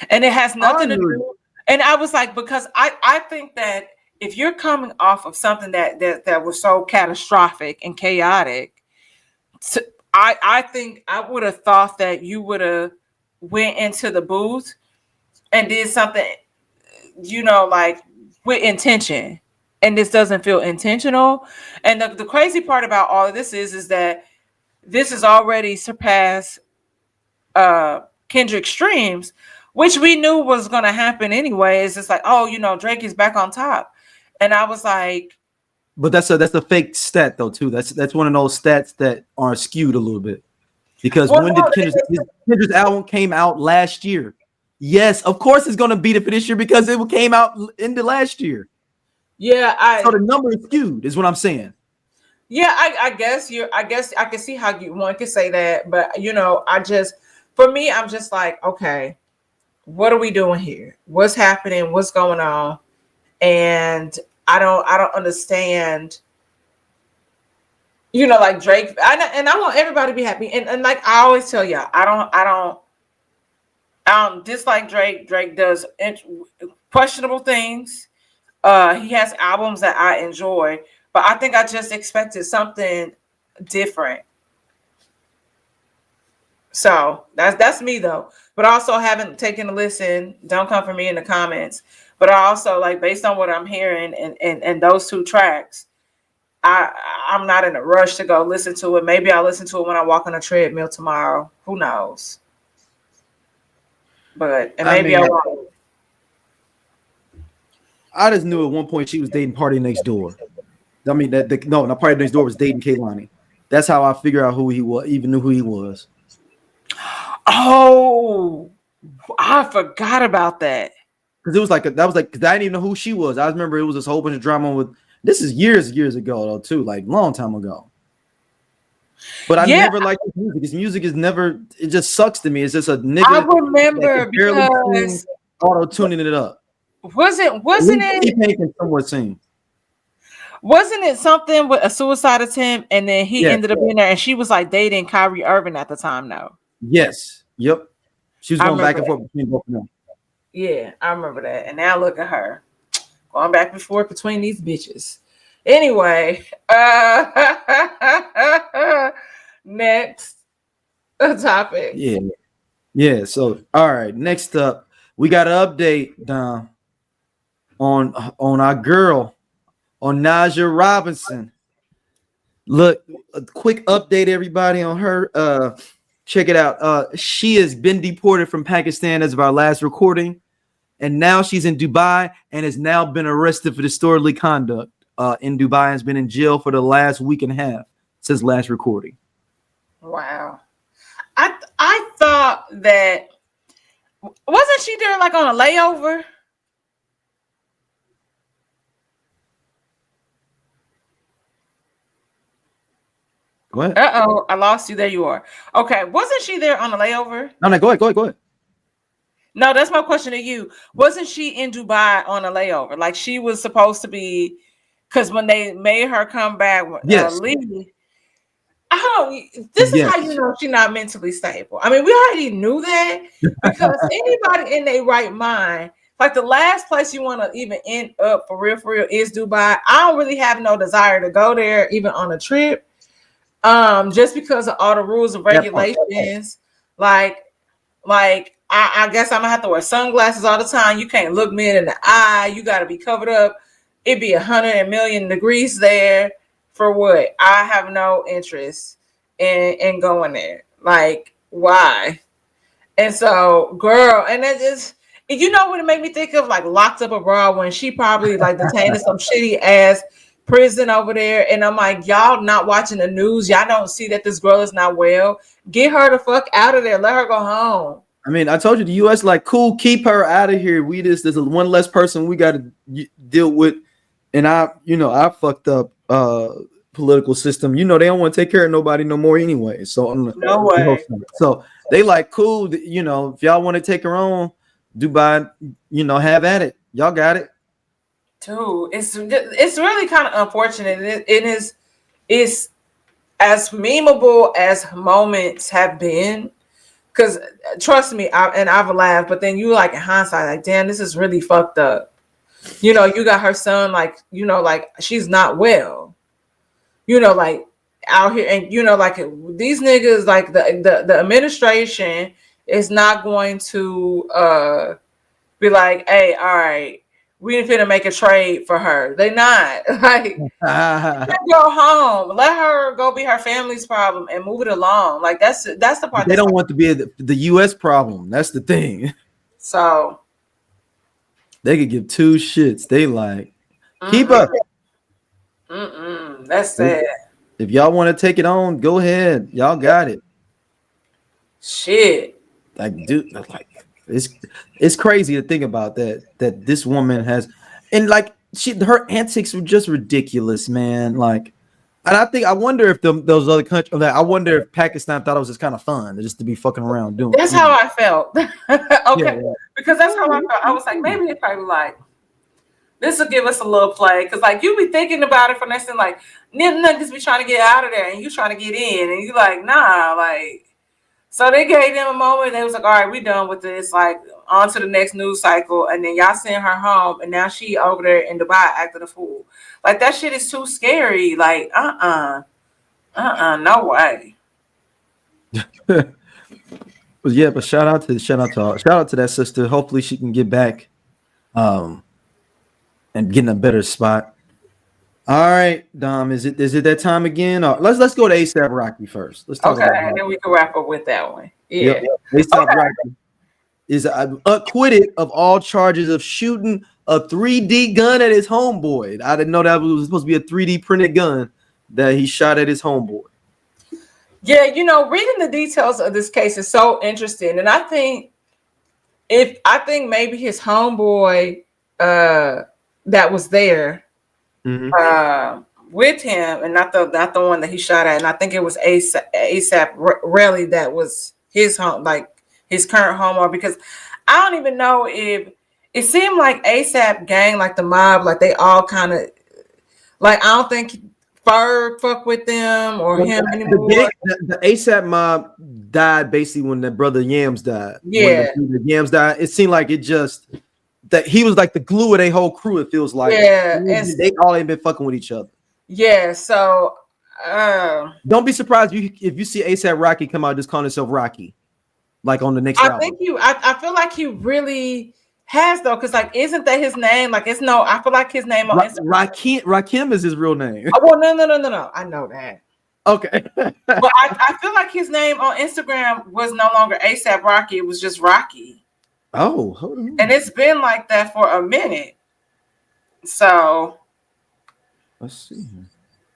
And it has nothing to do. And I was like, because I think that if you're coming off of something that was so catastrophic and chaotic, I think I would have thought that you would have went into the booth and did something, you know, like with intention. And this doesn't feel intentional. And the crazy part about all of this is that this has already surpassed Kendrick's streams, which we knew was going to happen anyway. It's just like, oh, you know, Drake is back on top. And I was like,
but that's a fake stat though too. That's one of those stats that are skewed a little bit. Because when did Kendrick's album came out last year? Yes, of course it's going to beat it for this year because it came out in the last year.
Yeah,
so the number is skewed, is what I'm saying.
Yeah, I guess I can see how one could say that, but you know, for me, I'm just like, okay, what are we doing here? What's happening? What's going on? And I don't understand. You know, like Drake, and I want everybody to be happy. And like I always tell y'all, I don't dislike Drake. Drake does questionable things. He has albums that I enjoy, but I think I just expected something different. So that's me though. But I also haven't taken a listen. Don't come for me in the comments. But I also, like, based on what I'm hearing and those two tracks, I'm not in a rush to go listen to it. Maybe I'll listen to it when I walk on a treadmill tomorrow. Who knows? But maybe I won't.
I just knew at one point she was dating Party Next Door. I mean, not Party Next Door was dating Kehlani. That's how I figure out who he was, even knew who he was.
Oh, I forgot about that.
Because it was like, because I didn't even know who she was. I remember it was this whole bunch of drama with, this is years ago though, too, like long time ago. But I never liked his music. His music is never, it just sucks to me. It's just a nigga.
I remember because
auto-tuning it up.
Wasn't it?
He can somewhat sing.
Wasn't it something with a suicide attempt and then he ended up being there and she was like dating Kyrie Irving at the time though?
Yes. Yep. She was going back and forth between both of them.
Yeah, I remember that. And now look at her going back and forth between these bitches. Anyway, next topic.
Yeah. So, all right. Next up, we got an update on our girl, Onijah Robinson. Look, a quick update, everybody, on her. Check it out. She has been deported from Pakistan as of our last recording, and now she's in Dubai and has now been arrested for disorderly conduct in Dubai and has been in jail for the last week and a half since last recording.
Wow. I thought that wasn't she there like on a layover?
Go ahead.
Uh-oh, I lost you. There you are. Okay, wasn't she there on a layover?
No, go ahead.
No, that's my question to you. Wasn't she in Dubai on a layover? Like she was supposed to be, because when they made her come back,
Yes.
legally, this is how you know she's not mentally stable. I mean, we already knew that because anybody in their right mind, like the last place you want to even end up for real is Dubai. I don't really have no desire to go there, even on a trip. Just because of all the rules and regulations, like I guess I'm gonna have to wear sunglasses all the time. You can't look me in the eye. You got to be covered up. It'd be 100 million degrees there for what? I have no interest in going there. Like, why? And so, girl, and it is, you know what it made me think of? Like Locked Up Abroad, when she probably like detained in some shitty ass prison over there. And I'm like, y'all not watching the news. Y'all don't see that this girl is not well. Get her the fuck out of there. Let her go home.
I mean, I told you the U.S. like, cool, keep her out of here. There's one less person we got to deal with. And I fucked up political system. You know, they don't want to take care of nobody no more anyway. So
no way.
So they like, cool, you know, if y'all want to take her on, Dubai, you know, have at it. Y'all got it.
Dude, it's really kind of unfortunate. It is as memeable as moments have been. Because trust me, I've laughed, but then you like in hindsight, like, damn, this is really fucked up. You know, you got her son, like, you know, like she's not well. You know, like out here, and you know, like these niggas, like the administration is not going to be like, hey, all right, we ain't finna make a trade for her. They not like go home, let her go be her family's problem and move it along. Like that's the part
they don't want to be the U.S. problem. That's the thing.
So
they could give two shits. They like keep up.
That's sad.
If y'all want to take it on, go ahead. Y'all got it.
Shit.
Like, dude, like it's crazy to think about that this woman has, and like her antics were just ridiculous, man. Like, and I wonder if those other countries, I wonder if Pakistan thought it was just kind of fun just to be fucking around doing.
That's how I felt. Okay,
yeah.
Because that's how I felt. I was like, maybe they probably like, this will give us a little play, because like you be thinking about it for next thing, like niggas be trying to get out of there and you trying to get in, and you like, nah, like. So they gave them a moment. They was like, all right, we done with this. Like, on to the next news cycle. And then y'all send her home. And now she over there in Dubai acting a fool. Like, that shit is too scary. Like, no way.
But yeah, but shout out to that sister. Hopefully she can get back and get in a better spot. All right, Dom, is it that time again? Let's go to ASAP Rocky first. Let's talk about that.
And then we can wrap up with that one. Yeah.
ASAP Rocky is acquitted of all charges of shooting a 3D gun at his homeboy. I didn't know that was supposed to be a 3D printed gun that he shot at his homeboy.
Yeah, you know, reading the details of this case is so interesting. And I think maybe his homeboy that was there with him, and not the one that he shot at, and I think it was ASAP Rally that was his home, like his current homeowner, because I don't even know if it seemed like ASAP gang, like the mob, like they all kind of like, I don't think Ferg fuck with them or him anymore.
The ASAP mob died basically when the brother Yams died.
Yeah,
when the Yams died. It seemed like it just that he was like the glue of their whole crew. It feels like they all ain't been fucking with each other.
Yeah, so
don't be surprised if you see ASAP Rocky come out just calling himself Rocky, like on the next album.
I feel like he really has, though, because like, isn't that his name? Like, it's no, I feel like his name on Instagram.
Rakim is his real name.
Oh, well, no. I know that.
Okay.
But I feel like his name on Instagram was no longer ASAP Rocky. It was just Rocky.
Oh, hold on.
And it's been like that for a minute. So
let's see.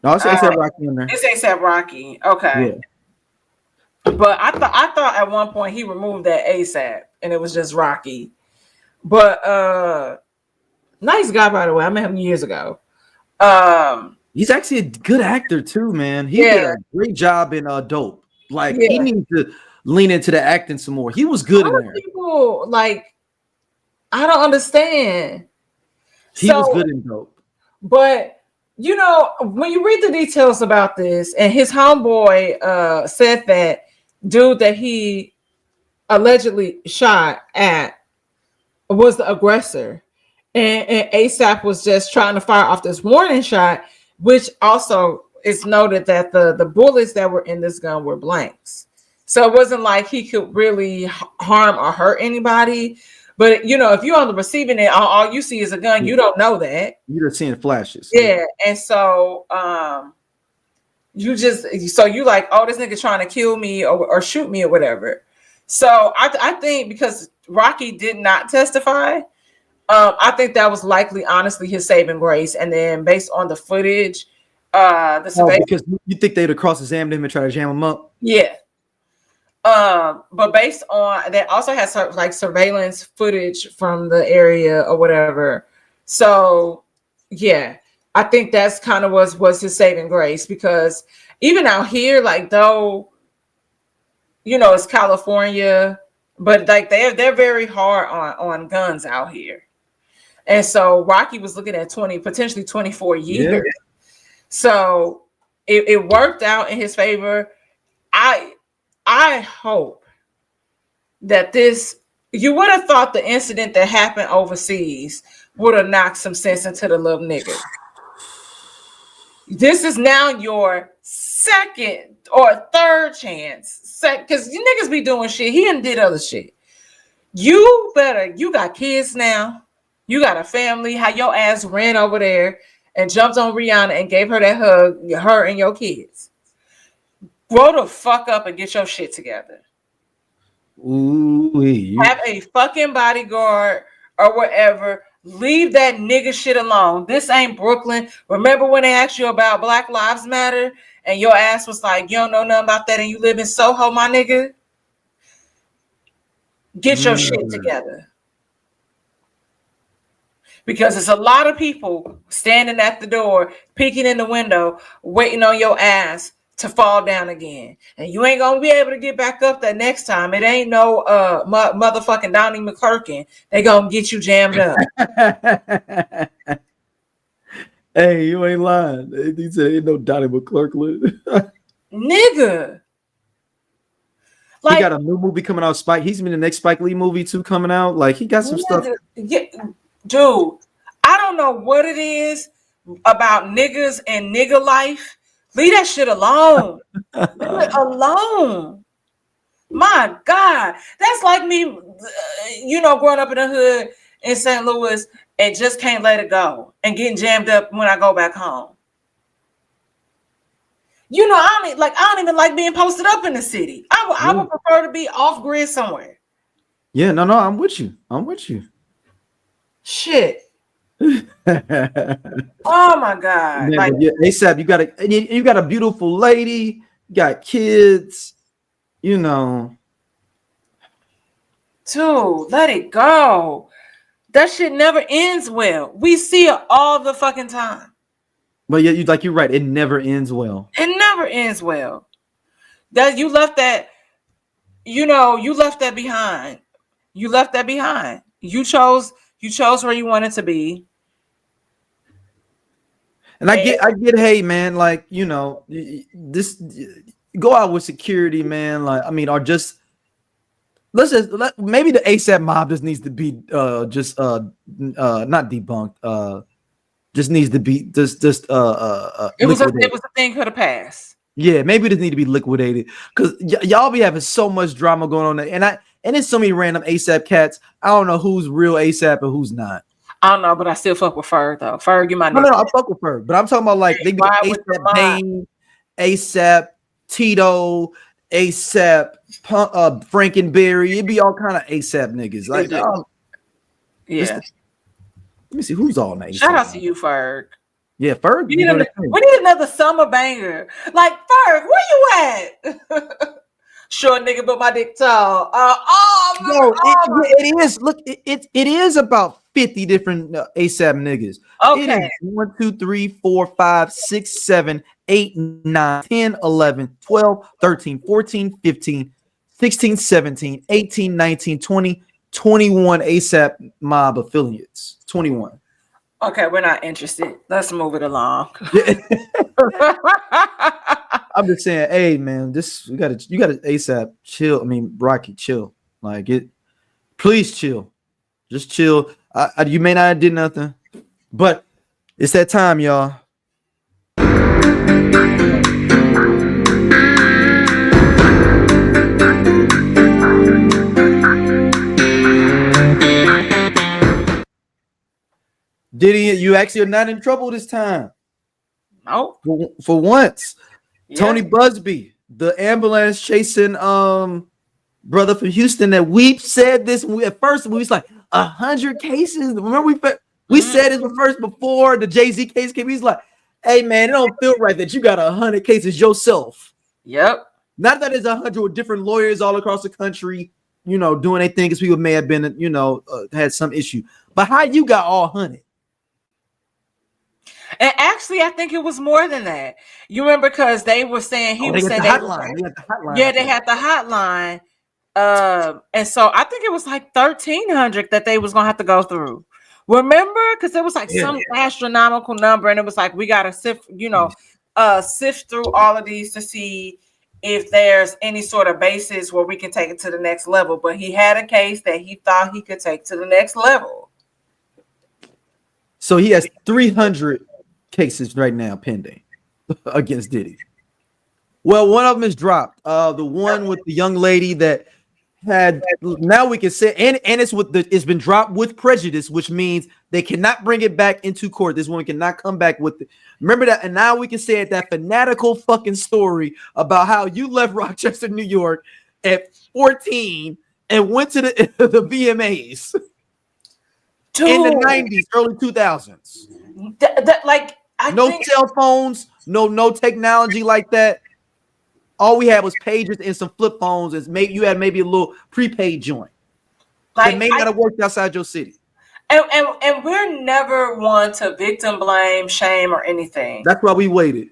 No, it's ASAP Rocky in there.
It's ASAP Rocky. Okay.
Yeah.
But I thought at one point he removed that ASAP, and it was just Rocky. But nice guy, by the way. I met him years ago.
He's actually a good actor too, man. He did a great job in Dope. Like he needs to lean into the acting some more. He was good in there.
People like, I don't understand.
He was good in Dope.
But you know, when you read the details about this, and his homeboy said that dude that he allegedly shot at was the aggressor, and ASAP was just trying to fire off this warning shot, which also is noted that the bullets that were in this gun were blanks. So it wasn't like he could really harm or hurt anybody. But you know, if you're on the receiving end, all you see is a gun. You don't know that.
You're just seeing flashes.
Yeah, and so you like, oh, this nigga trying to kill me or shoot me or whatever. So I think because Rocky did not testify, I think that was likely, honestly, his saving grace. And then based on the footage,
because you think they'd have cross-examined him and try to jam him up?
Yeah. But based on that, also has like surveillance footage from the area or whatever. So yeah, I think that's kind of was his saving grace, because even out here, like, though, you know, it's California, but like they're very hard on guns out here. And so Rocky was looking at potentially 24 years. Yeah. So it worked out in his favor. I hope that you would have thought the incident that happened overseas would have knocked some sense into the little nigga. This is now your second or third chance, because you niggas be doing shit. He done did other shit. You got kids now. You got a family. How your ass ran over there and jumped on Rihanna and gave her that hug, her and your kids. Grow the fuck up and get your shit together.
Ooh,
have a fucking bodyguard or whatever. Leave that nigga shit alone. This ain't Brooklyn. Remember when they asked you about Black Lives Matter and your ass was like, you don't know nothing about that and you live in Soho, my nigga? Get your shit together. Because there's a lot of people standing at the door, peeking in the window, waiting on your ass to fall down again. And you ain't gonna be able to get back up that next time. It ain't no motherfucking Donnie McClurkin. They gonna get you jammed up.
Hey, you ain't lying. He said ain't no Donnie McClurkin.
Nigga.
Like, he got a new movie coming out. He's in the next Spike Lee movie too coming out. Like, he got some stuff.
Yeah, dude, I don't know what it is about niggas and nigga life. Leave that shit alone. Leave it alone. My God. That's like me, growing up in the hood in St. Louis and just can't let it go and getting jammed up when I go back home. I don't even like being posted up in the city. I would prefer to be off grid somewhere.
Yeah, no, I'm with you.
Shit. Oh my God.
Man, like, yeah, ASAP, you got a beautiful lady, you got kids, Dude,
let it go. That shit never ends well. We see it all the fucking time.
But yeah, you're right. It never ends well.
It never ends well. That you left that, you left that behind. You left that behind. You chose where you wanted to be.
And I get, hey man, like, this go out with security, man. Like, I mean, or just maybe the ASAP mob just needs to be not debunked. Just needs to be it was
a thing could have passed.
Yeah, maybe it just need to be liquidated because y'all be having so much drama going on there, and there's so many random ASAP cats. I don't know who's real ASAP and who's not.
I don't know, but I still fuck with Ferg though. Ferg, you might.
No, I fuck with Ferg, but I'm talking about like they be ASAP Bane, ASAP Tito, ASAP Frankenberry. It'd be all kind of ASAP niggas. Like,
yeah.
Let me see who's all ASAP.
Shout out to you, Ferg.
Yeah, Ferg.
We need another summer banger. Like, Ferg, where you at? Short nigga, but my dick tall.
Yo, it is. Look, it is about 50 different ASAP niggas.
Okay.
It is 1, 2, 3, 4, 5, 6, 7, 8, 9, 10, 11, 12, 13, 14, 15, 16, 17, 18, 19, 20, 21 ASAP mob affiliates. 21.
Okay, we're not interested. Let's move it along.
I'm just saying, hey man, you gotta ASAP chill. I mean, Rocky, chill. Like it, please chill. Just chill. You may not have did nothing, but it's that time, y'all. Diddy, you actually are not in trouble this time.
No.
For once.
Yeah.
Tony Buzbee, the ambulance chasing brother from Houston that we said this at first we was like 100 cases. Remember we said this first before the Jay-Z case came. He's like, hey man, it don't feel right that you got 100 cases yourself.
Yep.
Not that it's 100 with different lawyers all across the country, you know, doing their thing because people may have been, you know, had some issue. But how you got all 100?
And actually, I think it was more than that. You remember because they were saying
They had the hotline.
Yeah, they had the hotline. And so I think it was like 1,300 that they was gonna have to go through. Remember? Because it was like some astronomical number, and it was like we gotta sift through all of these to see if there's any sort of basis where we can take it to the next level. But he had a case that he thought he could take to the next level.
So he has 300 cases right now pending against Diddy. Well, one of them is dropped. The one with the young lady that had, now we can say, and it's been dropped with prejudice, which means they cannot bring it back into court. This one cannot come back with it. Remember that, and now we can say it, that fanatical fucking story about how you left Rochester, New York at 14 and went to the VMAs.
Dude.
In the 90s, early 2000s. No cell phones, no technology like that. All we had was pages and some flip phones. You had maybe a little prepaid joint. That may not have worked outside your city.
And we're never one to victim blame, shame, or anything.
That's why we waited.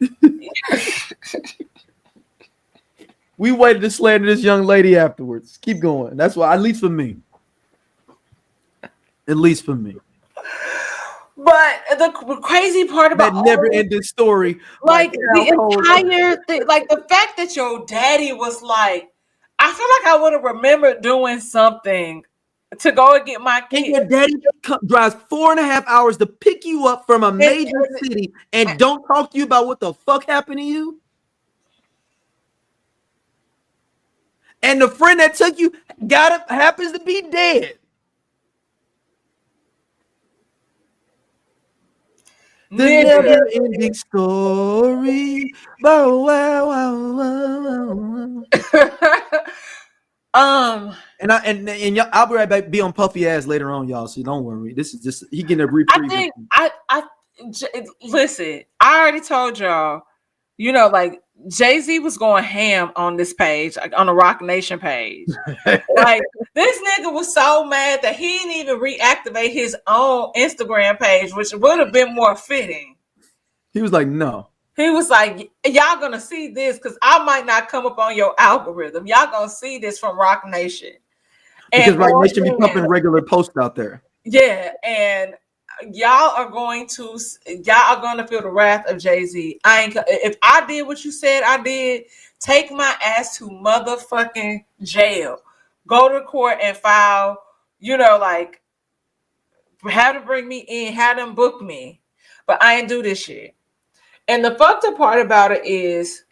We waited to slander this young lady afterwards. Keep going. That's why, at least for me. At least for me.
But the crazy part about
that never-ending story,
like the entire thing, like the fact that your daddy was like, I feel like I would have remembered doing something to go and get my kid.
And your daddy drives 4.5 hours to pick you up from a major city and don't talk to you about what the fuck happened to you. And the friend that took you happens to be dead. The never-ending story. And y'all, I'll be right back. Be on Puffy ass later on, y'all. So don't worry. This is just he getting a reprieve.
Listen. I already told y'all. You know, like Jay-Z was going ham on this page, like on the Rock Nation page. Like this nigga was so mad that he didn't even reactivate his own Instagram page, which would have been more fitting.
He was like, no.
He was like, y'all gonna see this because I might not come up on your algorithm. Y'all gonna see this from Rock Nation.
Because Rock Nation be pumping regular posts out there.
Yeah, and y'all are going to feel the wrath of Jay-Z. If I did what you said I did, take my ass to motherfucking jail. Go to court and file, like have them bring me in, have them book me. But I ain't do this shit. And the fucked up part about it is,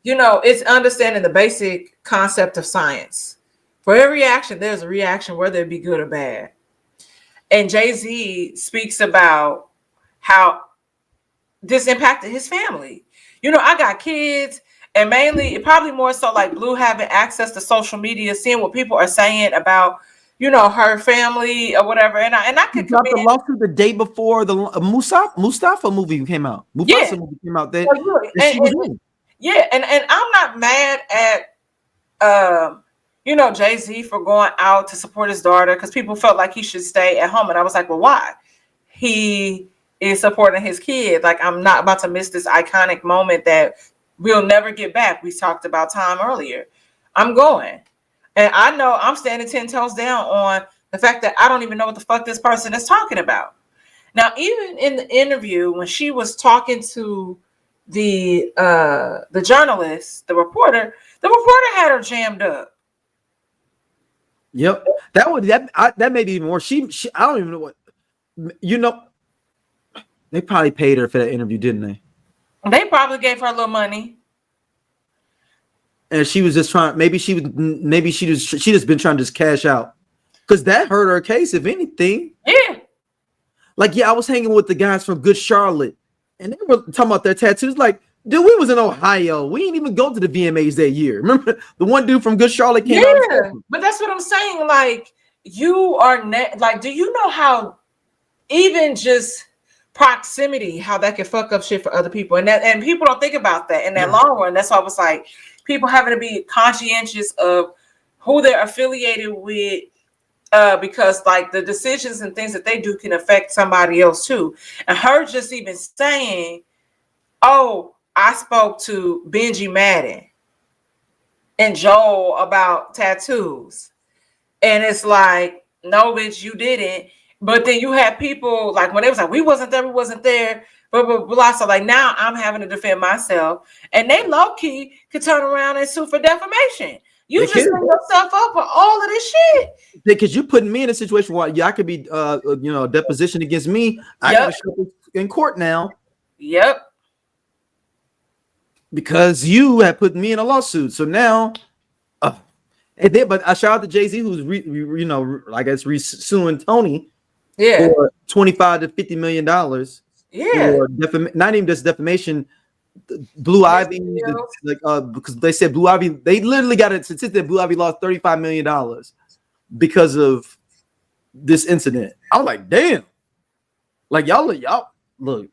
it's understanding the basic concept of science. For every action, there's a reaction, whether it be good or bad. And Jay-Z speaks about how this impacted his family. I got kids, and mainly, probably more so like Blue having access to social media, seeing what people are saying about, her family or whatever. And I could
drop the lawsuit the day before the Mustafa movie came out. Mufasa movie came out. And I'm not mad at
Jay-Z for going out to support his daughter because people felt like he should stay at home. And I was like, well, why? He is supporting his kid. Like, I'm not about to miss this iconic moment that we'll never get back. We talked about time earlier. I'm going. And I know I'm standing 10 toes down on the fact that I don't even know what the fuck this person is talking about. Now, even in the interview, when she was talking to the journalist, the reporter had her jammed up.
Yep, that made it even more. She I don't even know what, they probably paid her for that interview, didn't they?
They probably gave her a little money.
And she was just trying. Maybe she just been trying to just cash out, because that hurt her case, if anything.
Yeah.
Like, I was hanging with the guys from Good Charlotte, and they were talking about their tattoos. Like, dude, we was in Ohio. We didn't even go to the VMAs that year. Remember the one dude from Good Charlotte came out?
Yeah, but that's what I'm saying. Like, you are like, do you know how even just proximity, how that can fuck up shit for other people, and people don't think about that in that long run. That's why I was like, people having to be conscientious of who they're affiliated with, because like the decisions and things that they do can affect somebody else too. And her just even saying, "Oh, I spoke to Benji Madden and Joel about tattoos," and it's like, no, bitch, you didn't. But then you had people like when they was like, we wasn't there, blah. So like now I'm having to defend myself, and they low key could turn around and sue for defamation. You just set yourself up for all of this shit.
Because you're putting me in a situation where I could be, deposition against me. I got to show up in court now.
Yep.
Because you have put me in a lawsuit. So now, but I shout out to Jay-Z, who's suing Tony.
Yeah,
for $25 to $50 million.
Yeah,
for not even just defamation. Blue Ivy, because they said Blue Ivy, they literally got a statistic that Blue Ivy lost $35 million because of this incident. I was like, damn. Like y'all look.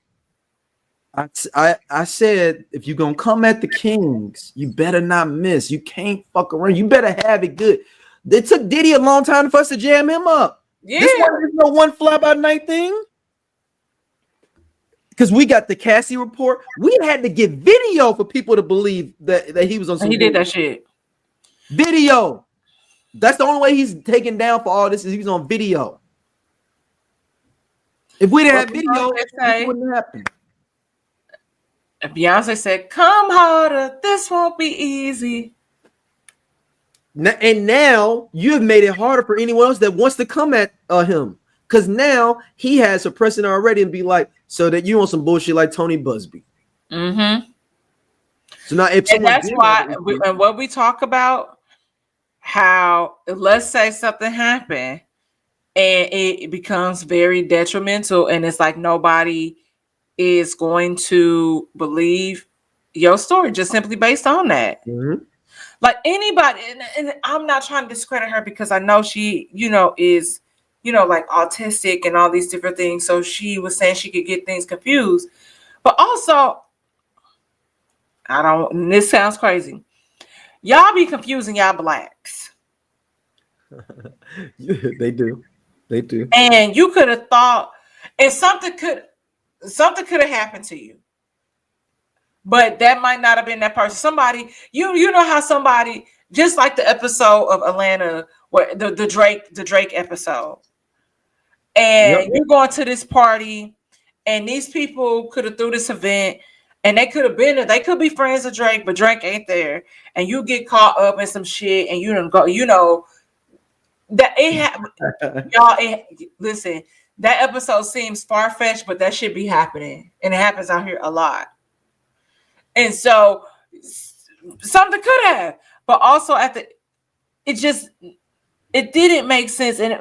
I said, if you're gonna come at the Kings, you better not miss. You can't fuck around. You better have it good. It took Diddy a long time for us to jam him up.
Yeah,
this one is no one fly by night thing. Because we got the Cassie report. We had to get video for people to believe that he was on some.
He did that shit.
Video. That's the only way he's taken down for all this is he's on video. If we didn't have video, it wouldn't happen.
Beyonce said, "Come harder. This won't be easy."
And now you have made it harder for anyone else that wants to come at him, because now he has a precedent already and be like, so that you want some bullshit like Tony Buzbee.
Mm-hmm.
So now, if
and that's why, and what we talk about, how let's say something happened and it becomes very detrimental, and it's like nobody is going to believe your story just simply based on that.
Mm-hmm.
Like anybody, and I'm not trying to discredit her because I know she, is, like autistic and all these different things. So she was saying she could get things confused. But also, this sounds crazy. Y'all be confusing y'all blacks.
They do.
And you could have thought, and something could have happened to you. But that might not have been that person. Somebody, you know how somebody, just like the episode of Atlanta, where the Drake episode, and you're going to this party, and these people could have threw this event, and they could have been there. They could be friends of Drake, but Drake ain't there, and you get caught up in some shit, and you don't go. That y'all. Listen, that episode seems far fetched, but that shit be happening, and it happens out here a lot. And so something could have, but also it didn't make sense. And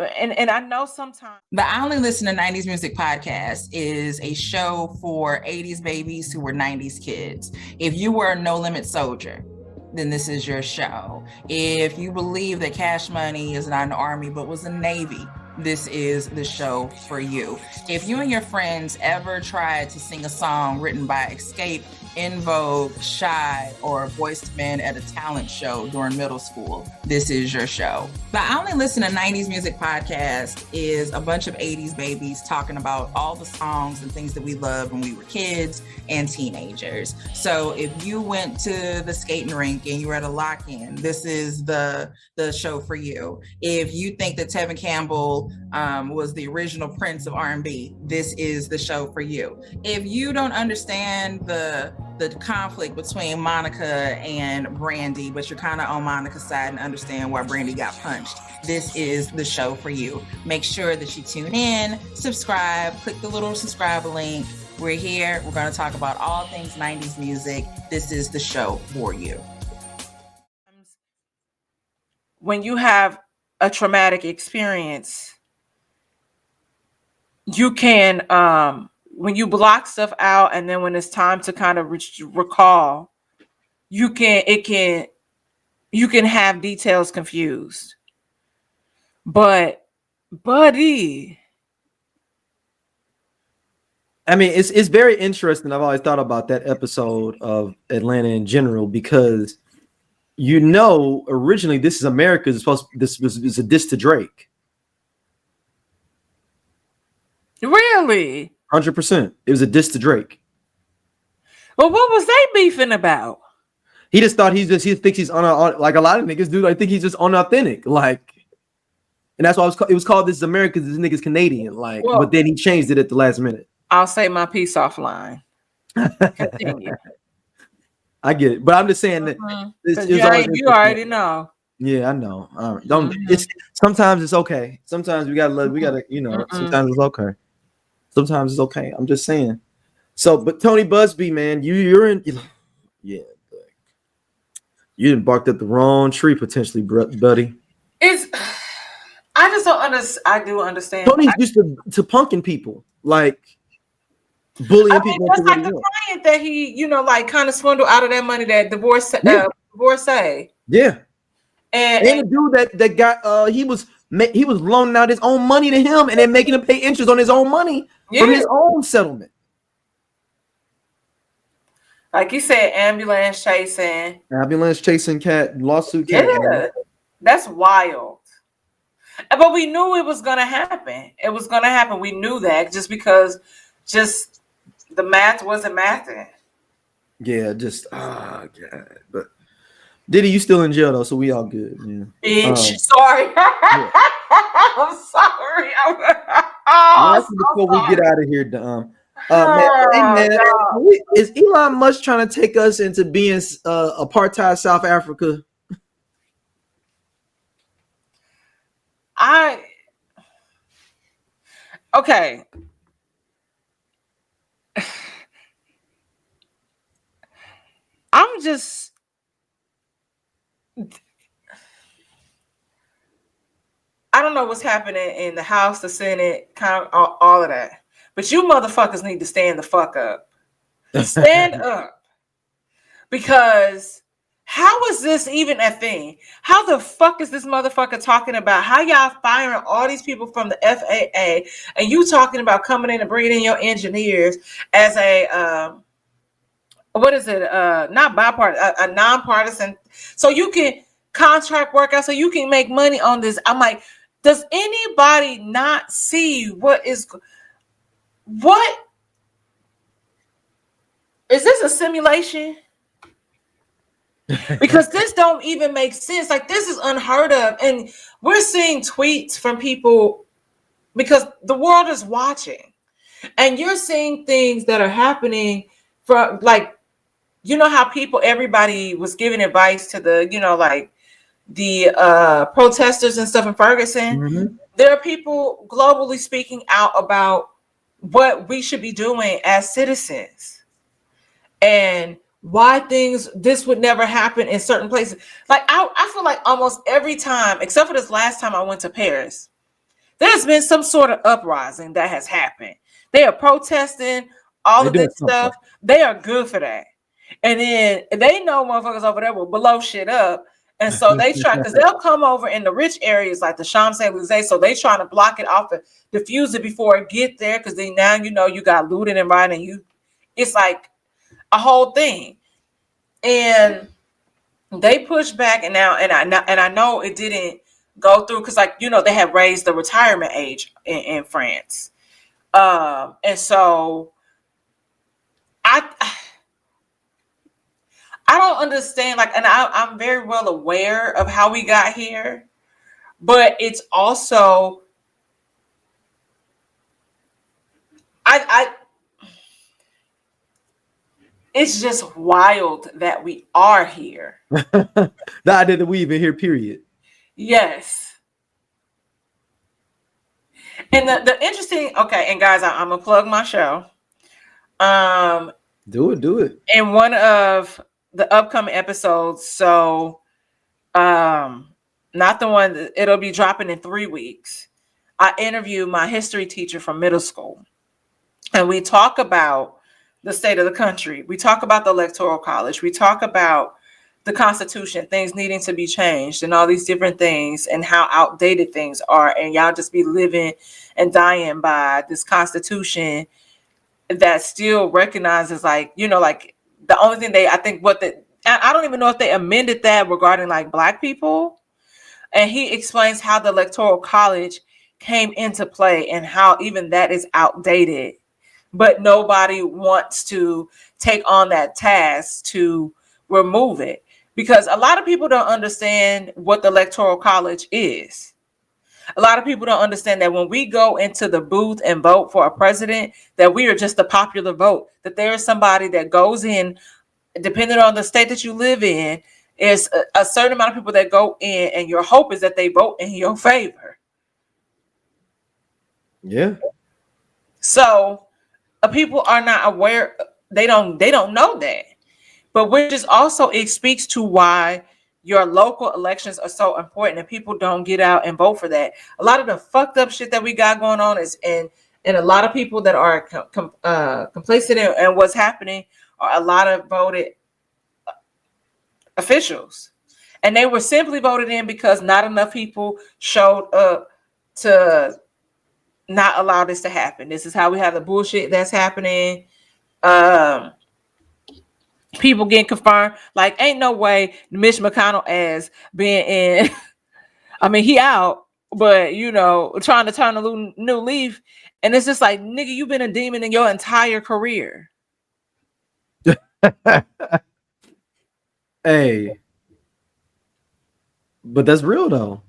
I know sometimes.
The I Only Listen to 90s Music podcast is a show for 80s babies who were 90s kids. If you were a No Limit soldier, then this is your show. If you believe that Cash Money is not an army, but was a Navy, this is the show for you. If you and your friends ever tried to sing a song written by Escape In Vogue, Shy, or voiced men at a talent show during middle school, this is your show. The I Only Listen to 90s Music podcast is a bunch of 80s babies talking about all the songs and things that we loved when we were kids and teenagers. So if you went to the skating rink and you were at a lock-in, this is the show for you. If you think that Tevin Campbell was the original Prince of R&B, this is the show for you. If you don't understand the conflict between Monica and Brandy, but you're kind of on Monica's side and understand why Brandy got punched, this is the show for you. Make sure that you tune in, subscribe, click the little subscribe link. We're here. We're going to talk about all things 90s music. This is the show for you.
When you have a traumatic experience, you can when you block stuff out, and then when it's time to kind of recall, you can have details confused. But buddy,
I mean, it's very interesting. I've always thought about that episode of Atlanta in general, because originally This Is America this was a diss to Drake.
Really?
100%. It was a diss to Drake.
Well, what was they beefing about?
He just thought he thinks he's like a lot of niggas do. I think he's just unauthentic. Like, and that's why it was called This Is America. This nigga's Canadian. Like, well, but then he changed it at the last minute.
I'll say my piece offline. Continue.
I get it, but I'm just saying that
you already know.
Yeah, I know. Don't. It's sometimes it's okay. Sometimes we gotta. Sometimes it's okay. Sometimes it's okay. I'm just saying. So, but Tony Buzbee, man, you're in. Yeah, you barked at the wrong tree potentially, buddy.
I just don't understand. I do understand.
Tony's used to punking people, like bullying people.
That's like the client that he, kind of swindled out of that money that divorcee.
Yeah. And
the
dude that got he was loaning out his own money to him and then making him pay interest on his own money from his own settlement.
Like you said, ambulance chasing
cat, lawsuit cat.
Yeah, that's wild. But we knew it was gonna happen. It was gonna happen. We knew that because the math wasn't mathing.
Yeah, God. But Diddy, you still in jail though, so we all good. Yeah.
Bitch, sorry. Yeah. I'm sorry.
Before we get out of here, man, is Elon Musk trying to take us into being apartheid South Africa?
Okay. I don't know what's happening in the House, the Senate, kind of all of that. But you motherfuckers need to stand the fuck up. Stand up. Because how is this even a thing? How the fuck is this motherfucker talking about how y'all firing all these people from the FAA and you talking about coming in and bringing in your engineers as a not bipartisan, a nonpartisan, so you can contract work out, so you can make money on this. I'm like, does anybody not see what is this a simulation? Because this don't even make sense. Like, this is unheard of, and we're seeing tweets from people because the world is watching, and you're seeing things that are happening from, like, how everybody was giving advice to the, the protesters and stuff in Ferguson. Mm-hmm. There are people globally speaking out about what we should be doing as citizens and why this would never happen in certain places. Like, I feel like almost every time, except for this last time I went to Paris, there's been some sort of uprising that has happened. They are protesting all of this stuff. They are good for that. And then they know motherfuckers over there will blow shit up. And so they try, because they'll come over in the rich areas like the Champs-Élysées. So they trying to block it off and diffuse it before it get there. Because then now, you got looting and rioting. It's like, a whole thing. And they pushed back, and I know it didn't go through because, like, they had raised the retirement age in France. And so I don't understand, like, and I'm very well aware of how we got here, but it's also it's just wild that we are here.
The idea that we even here, period.
Yes. And the interesting, okay, and guys, I'm gonna plug my show.
Do it.
In one of the upcoming episodes, so not the one, it'll be dropping in 3 weeks. I interview my history teacher from middle school, and we talk about the state of the country. We talk about the Electoral College. We talk about the Constitution, things needing to be changed, and all these different things, and how outdated things are. And y'all just be living and dying by this Constitution that still recognizes, like, like the only thing I don't even know if they amended that regarding, like, Black people. And he explains how the Electoral College came into play and how even that is outdated. But nobody wants to take on that task to remove it, because a lot of people don't understand what the Electoral College is. A lot of people don't understand that when we go into the booth and vote for a president, that we are just a popular vote, that there is somebody that goes in, depending on the state that you live in, is a certain amount of people that go in, and your hope is that they vote in your favor.
Yeah.
So people are not aware. They don't know that. But which is also, it speaks to why your local elections are so important, and people don't get out and vote for that. A lot of the fucked up shit that we got going on is, and a lot of people that are complacent in what's happening are a lot of voted officials. And they were simply voted in because not enough people showed up to not allow this to happen. This is how we have the bullshit that's happening. People getting confirmed. Like, ain't no way Mitch McConnell as being in. I mean, he out, but trying to turn a new leaf, and it's just like, nigga, you've been a demon in your entire career.
Hey, but that's real though.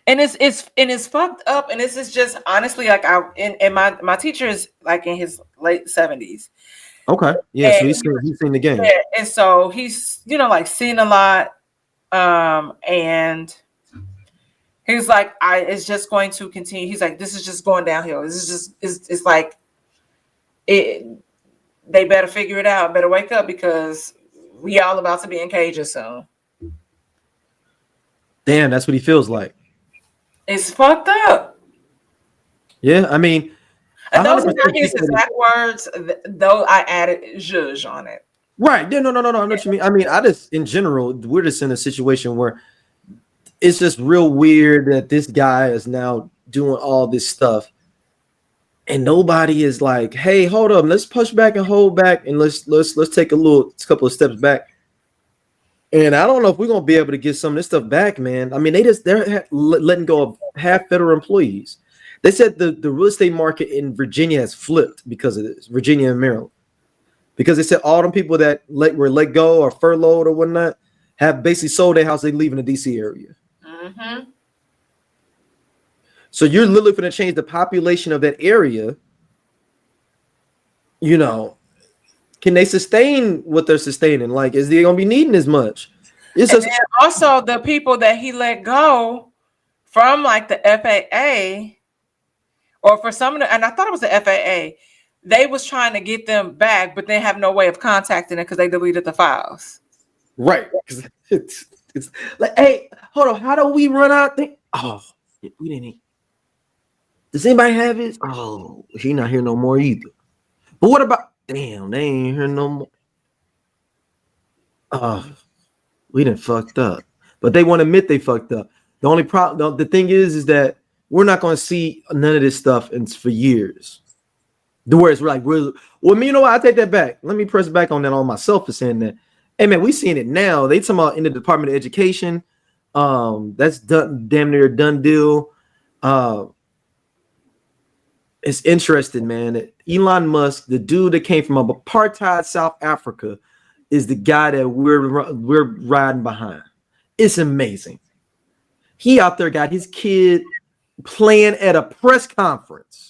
And it's fucked up, and this is just honestly, like, my teacher is, like, in his late 70s.
Okay. Yeah. And so he's seen the game.
Yeah, and so he's like seen a lot. And he's like, it's just going to continue. He's like, this is just going downhill. This is just it's like it. They better figure it out. Better wake up, because we all about to be in cages soon.
Damn, that's what he feels like.
It's fucked up.
Yeah, I mean,
and those are not his exact words, though I added "zhuzh" on it.
Right. Yeah, no. I know what you mean. I mean, in general, we're just in a situation where it's just real weird that this guy is now doing all this stuff, and nobody is like, hey, hold up, let's push back and hold back, and let's take a couple of steps back. And I don't know if we're gonna be able to get some of this stuff back, man. I mean, they're letting go of half federal employees. They said the real estate market in Virginia has flipped because of this, Virginia and Maryland. Because they said all them people that were let go or furloughed or whatnot have basically sold their house, they leave in the DC area.
Mm-hmm.
So you're literally going to change the population of that area. Can they sustain what they're sustaining? Like, is they going to be needing as much?
And also the people that he let go from, like, the FAA, or for some of the, and I thought it was the FAA, they was trying to get them back, but they have no way of contacting it because they deleted the files.
Right. It's like, hey, hold on. How do we run out there? Oh, we didn't. Does anybody have it? Oh, he not here no more either. But what about? Damn, they ain't here no more. Oh, we done fucked up. But they won't admit they fucked up. The only problem, the thing is that we're not going to see none of this stuff for years.
The words like, well, you know what? I take that back. Let me press back on that on myself for saying that. Hey man, we seeing it now. They talking about in the Department of Education. That's done, damn near a done deal. It's interesting, man. Elon Musk, the dude that came from apartheid South Africa, is the guy that we're riding behind. It's amazing. He out there got his kid playing at a press conference.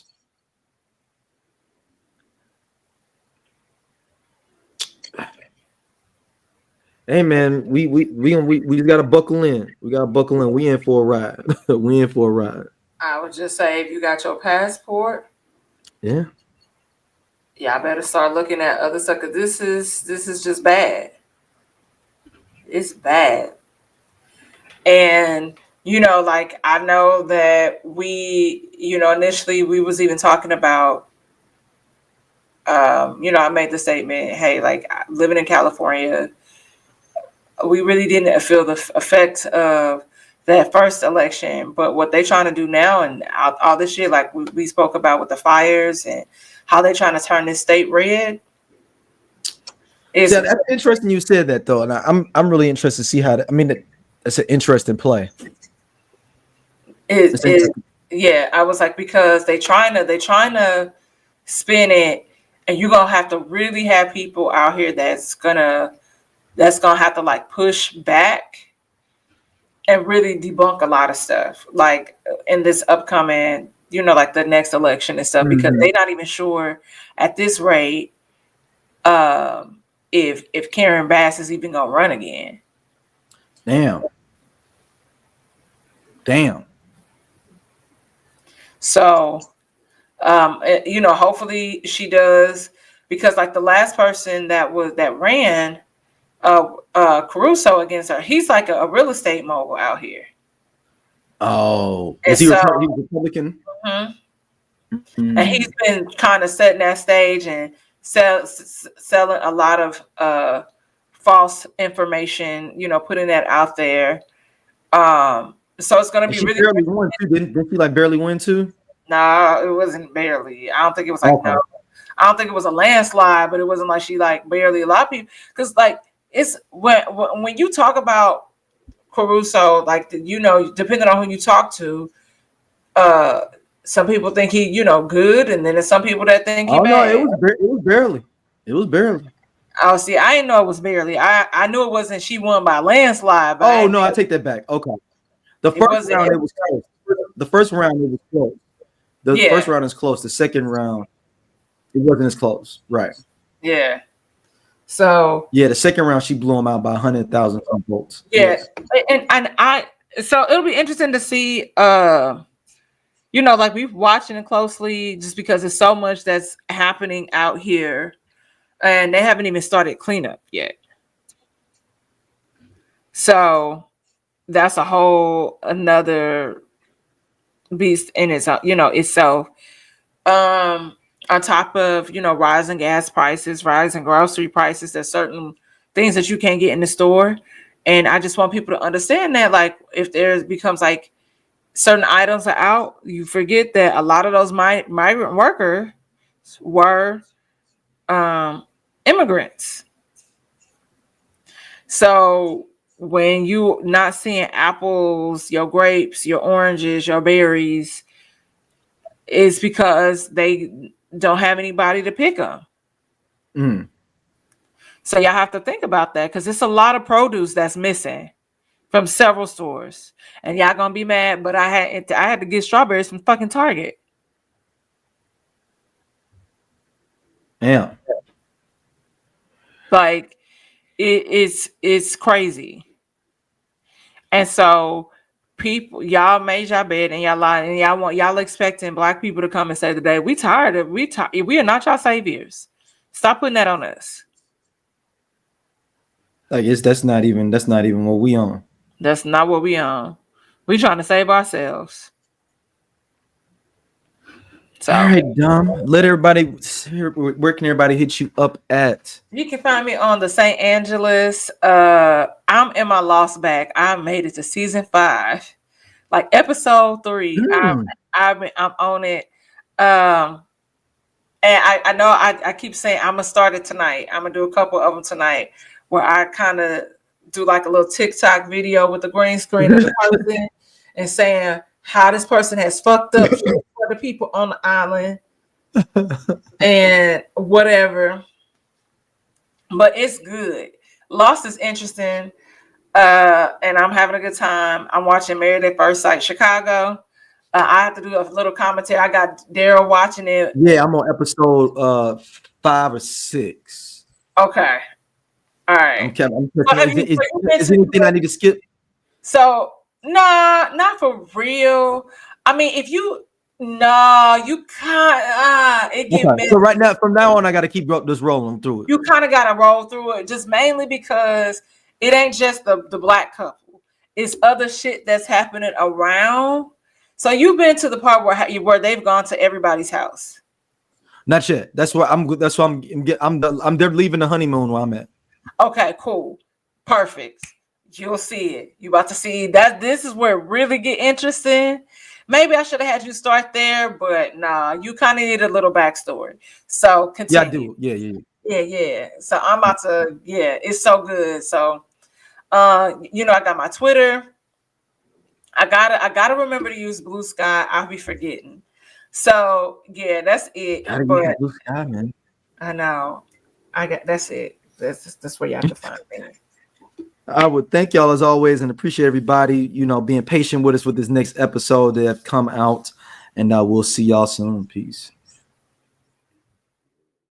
Hey man, we just gotta buckle in. We gotta buckle in. We in for a ride. We in for a ride.
I would just say, if you got your passport,
Yeah.
y'all better start looking at other stuff, because this is just bad. It's bad. And like, I know that we, initially we was even talking about, I made the statement, hey, like, living in California, we really didn't feel the effects of that first election, but what they trying to do now and all this shit, like we spoke about with the fires and how they trying to turn this state red.
Yeah, that's interesting you said that though, and I'm really interested to see how. That's an interesting play.
Yeah, I was like, because they trying to spin it, and you're gonna have to really have people out here that's gonna have to like push back and really debunk a lot of stuff, like in this upcoming, like the next election and stuff, because they're not even sure at this rate if Karen Bass is even gonna run again.
Damn.
So hopefully she does, because like the last person that ran Caruso against her, he's like a real estate mogul out here.
Oh, is he Republican?
And he's been kind of setting that stage and selling a lot of false information, putting that out there. So it's going to be really.
Barely won too. Didn't she like barely win too?
No, it wasn't barely. I don't think it was like I don't think it was a landslide, but it wasn't like she like barely. A lot of people, because like it's when you talk about Caruso, like depending on who you talk to, some people think he good, and then there's some people that think he bad.
No, it was barely.
Oh, see, I didn't know it was barely. I knew it wasn't. She won by a landslide. But
I take that back. Okay, the first round it was close. The first round it was close. The first round is close. The second round, it wasn't as close. Right.
Yeah. So.
Yeah, the second round she blew him out by 100,000 votes.
Yeah, yes. and I. So it'll be interesting to see. Like we're watching it closely, just because there's so much that's happening out here, and they haven't even started cleanup yet. So that's a whole another beast in itself. On top of rising gas prices, rising grocery prices, there's certain things that you can't get in the store, and I just want people to understand that, like, if there becomes like certain items are out, you forget that a lot of those migrant workers were immigrants. So when you not seeing apples, your grapes, your oranges, your berries, it's because they don't have anybody to pick them. So y'all have to think about that, because it's a lot of produce that's missing from several stores, and y'all gonna be mad, but I had to get strawberries from fucking Target.
Yeah.
Like it's crazy. And so people, y'all made y'all bed and y'all lied, and y'all expecting black people to come and say today, we are not y'all saviors. Stop putting that on us.
Like that's not even what we on.
That's not what we on. We trying to save ourselves. So,
all right, Dom. Let everybody. Where can everybody hit you up at?
You can find me on the St. Angeles. I'm in my lost bag. I made it to season 5, like episode 3. I'm on it. And I know I keep saying I'm gonna start it tonight. I'm gonna do a couple of them tonight where I kind of do like a little TikTok video with the green screen of the person and saying how this person has fucked up for the people on the island and whatever. But it's good. Lost is interesting. And I'm having a good time. I'm watching Married at First Sight Chicago. I have to do a little commentary. I got Darryl watching it.
Yeah, I'm on episode 5 or 6.
Okay. All right.
I'm is anything I need to skip?
So, nah, not for real. I mean, if you you can't. It get
Okay. So right now, from now on, I got to keep just rolling through it.
You kind of got to roll through it, just mainly because it ain't just the black couple. It's other shit that's happening around. So you've been to the part where they've gone to everybody's house.
Not yet. That's where I'm. That's why I'm. They're leaving the honeymoon where I'm at.
Okay, cool, perfect. You'll see it. You about to see that. This is where it really get interesting. Maybe I should have had you start there, but nah, you kind of need a little backstory. So continue.
Yeah, I do.
Yeah. So I'm about to. Yeah, it's so good. So, I got my Twitter. I gotta remember to use Blue Sky. I'll be forgetting. So yeah, that's it. But
Blue Sky, man.
I know. That's it. That's where you have to find me.
I would thank y'all as always and appreciate everybody, being patient with us with this next episode that have come out. And we'll see y'all soon. Peace.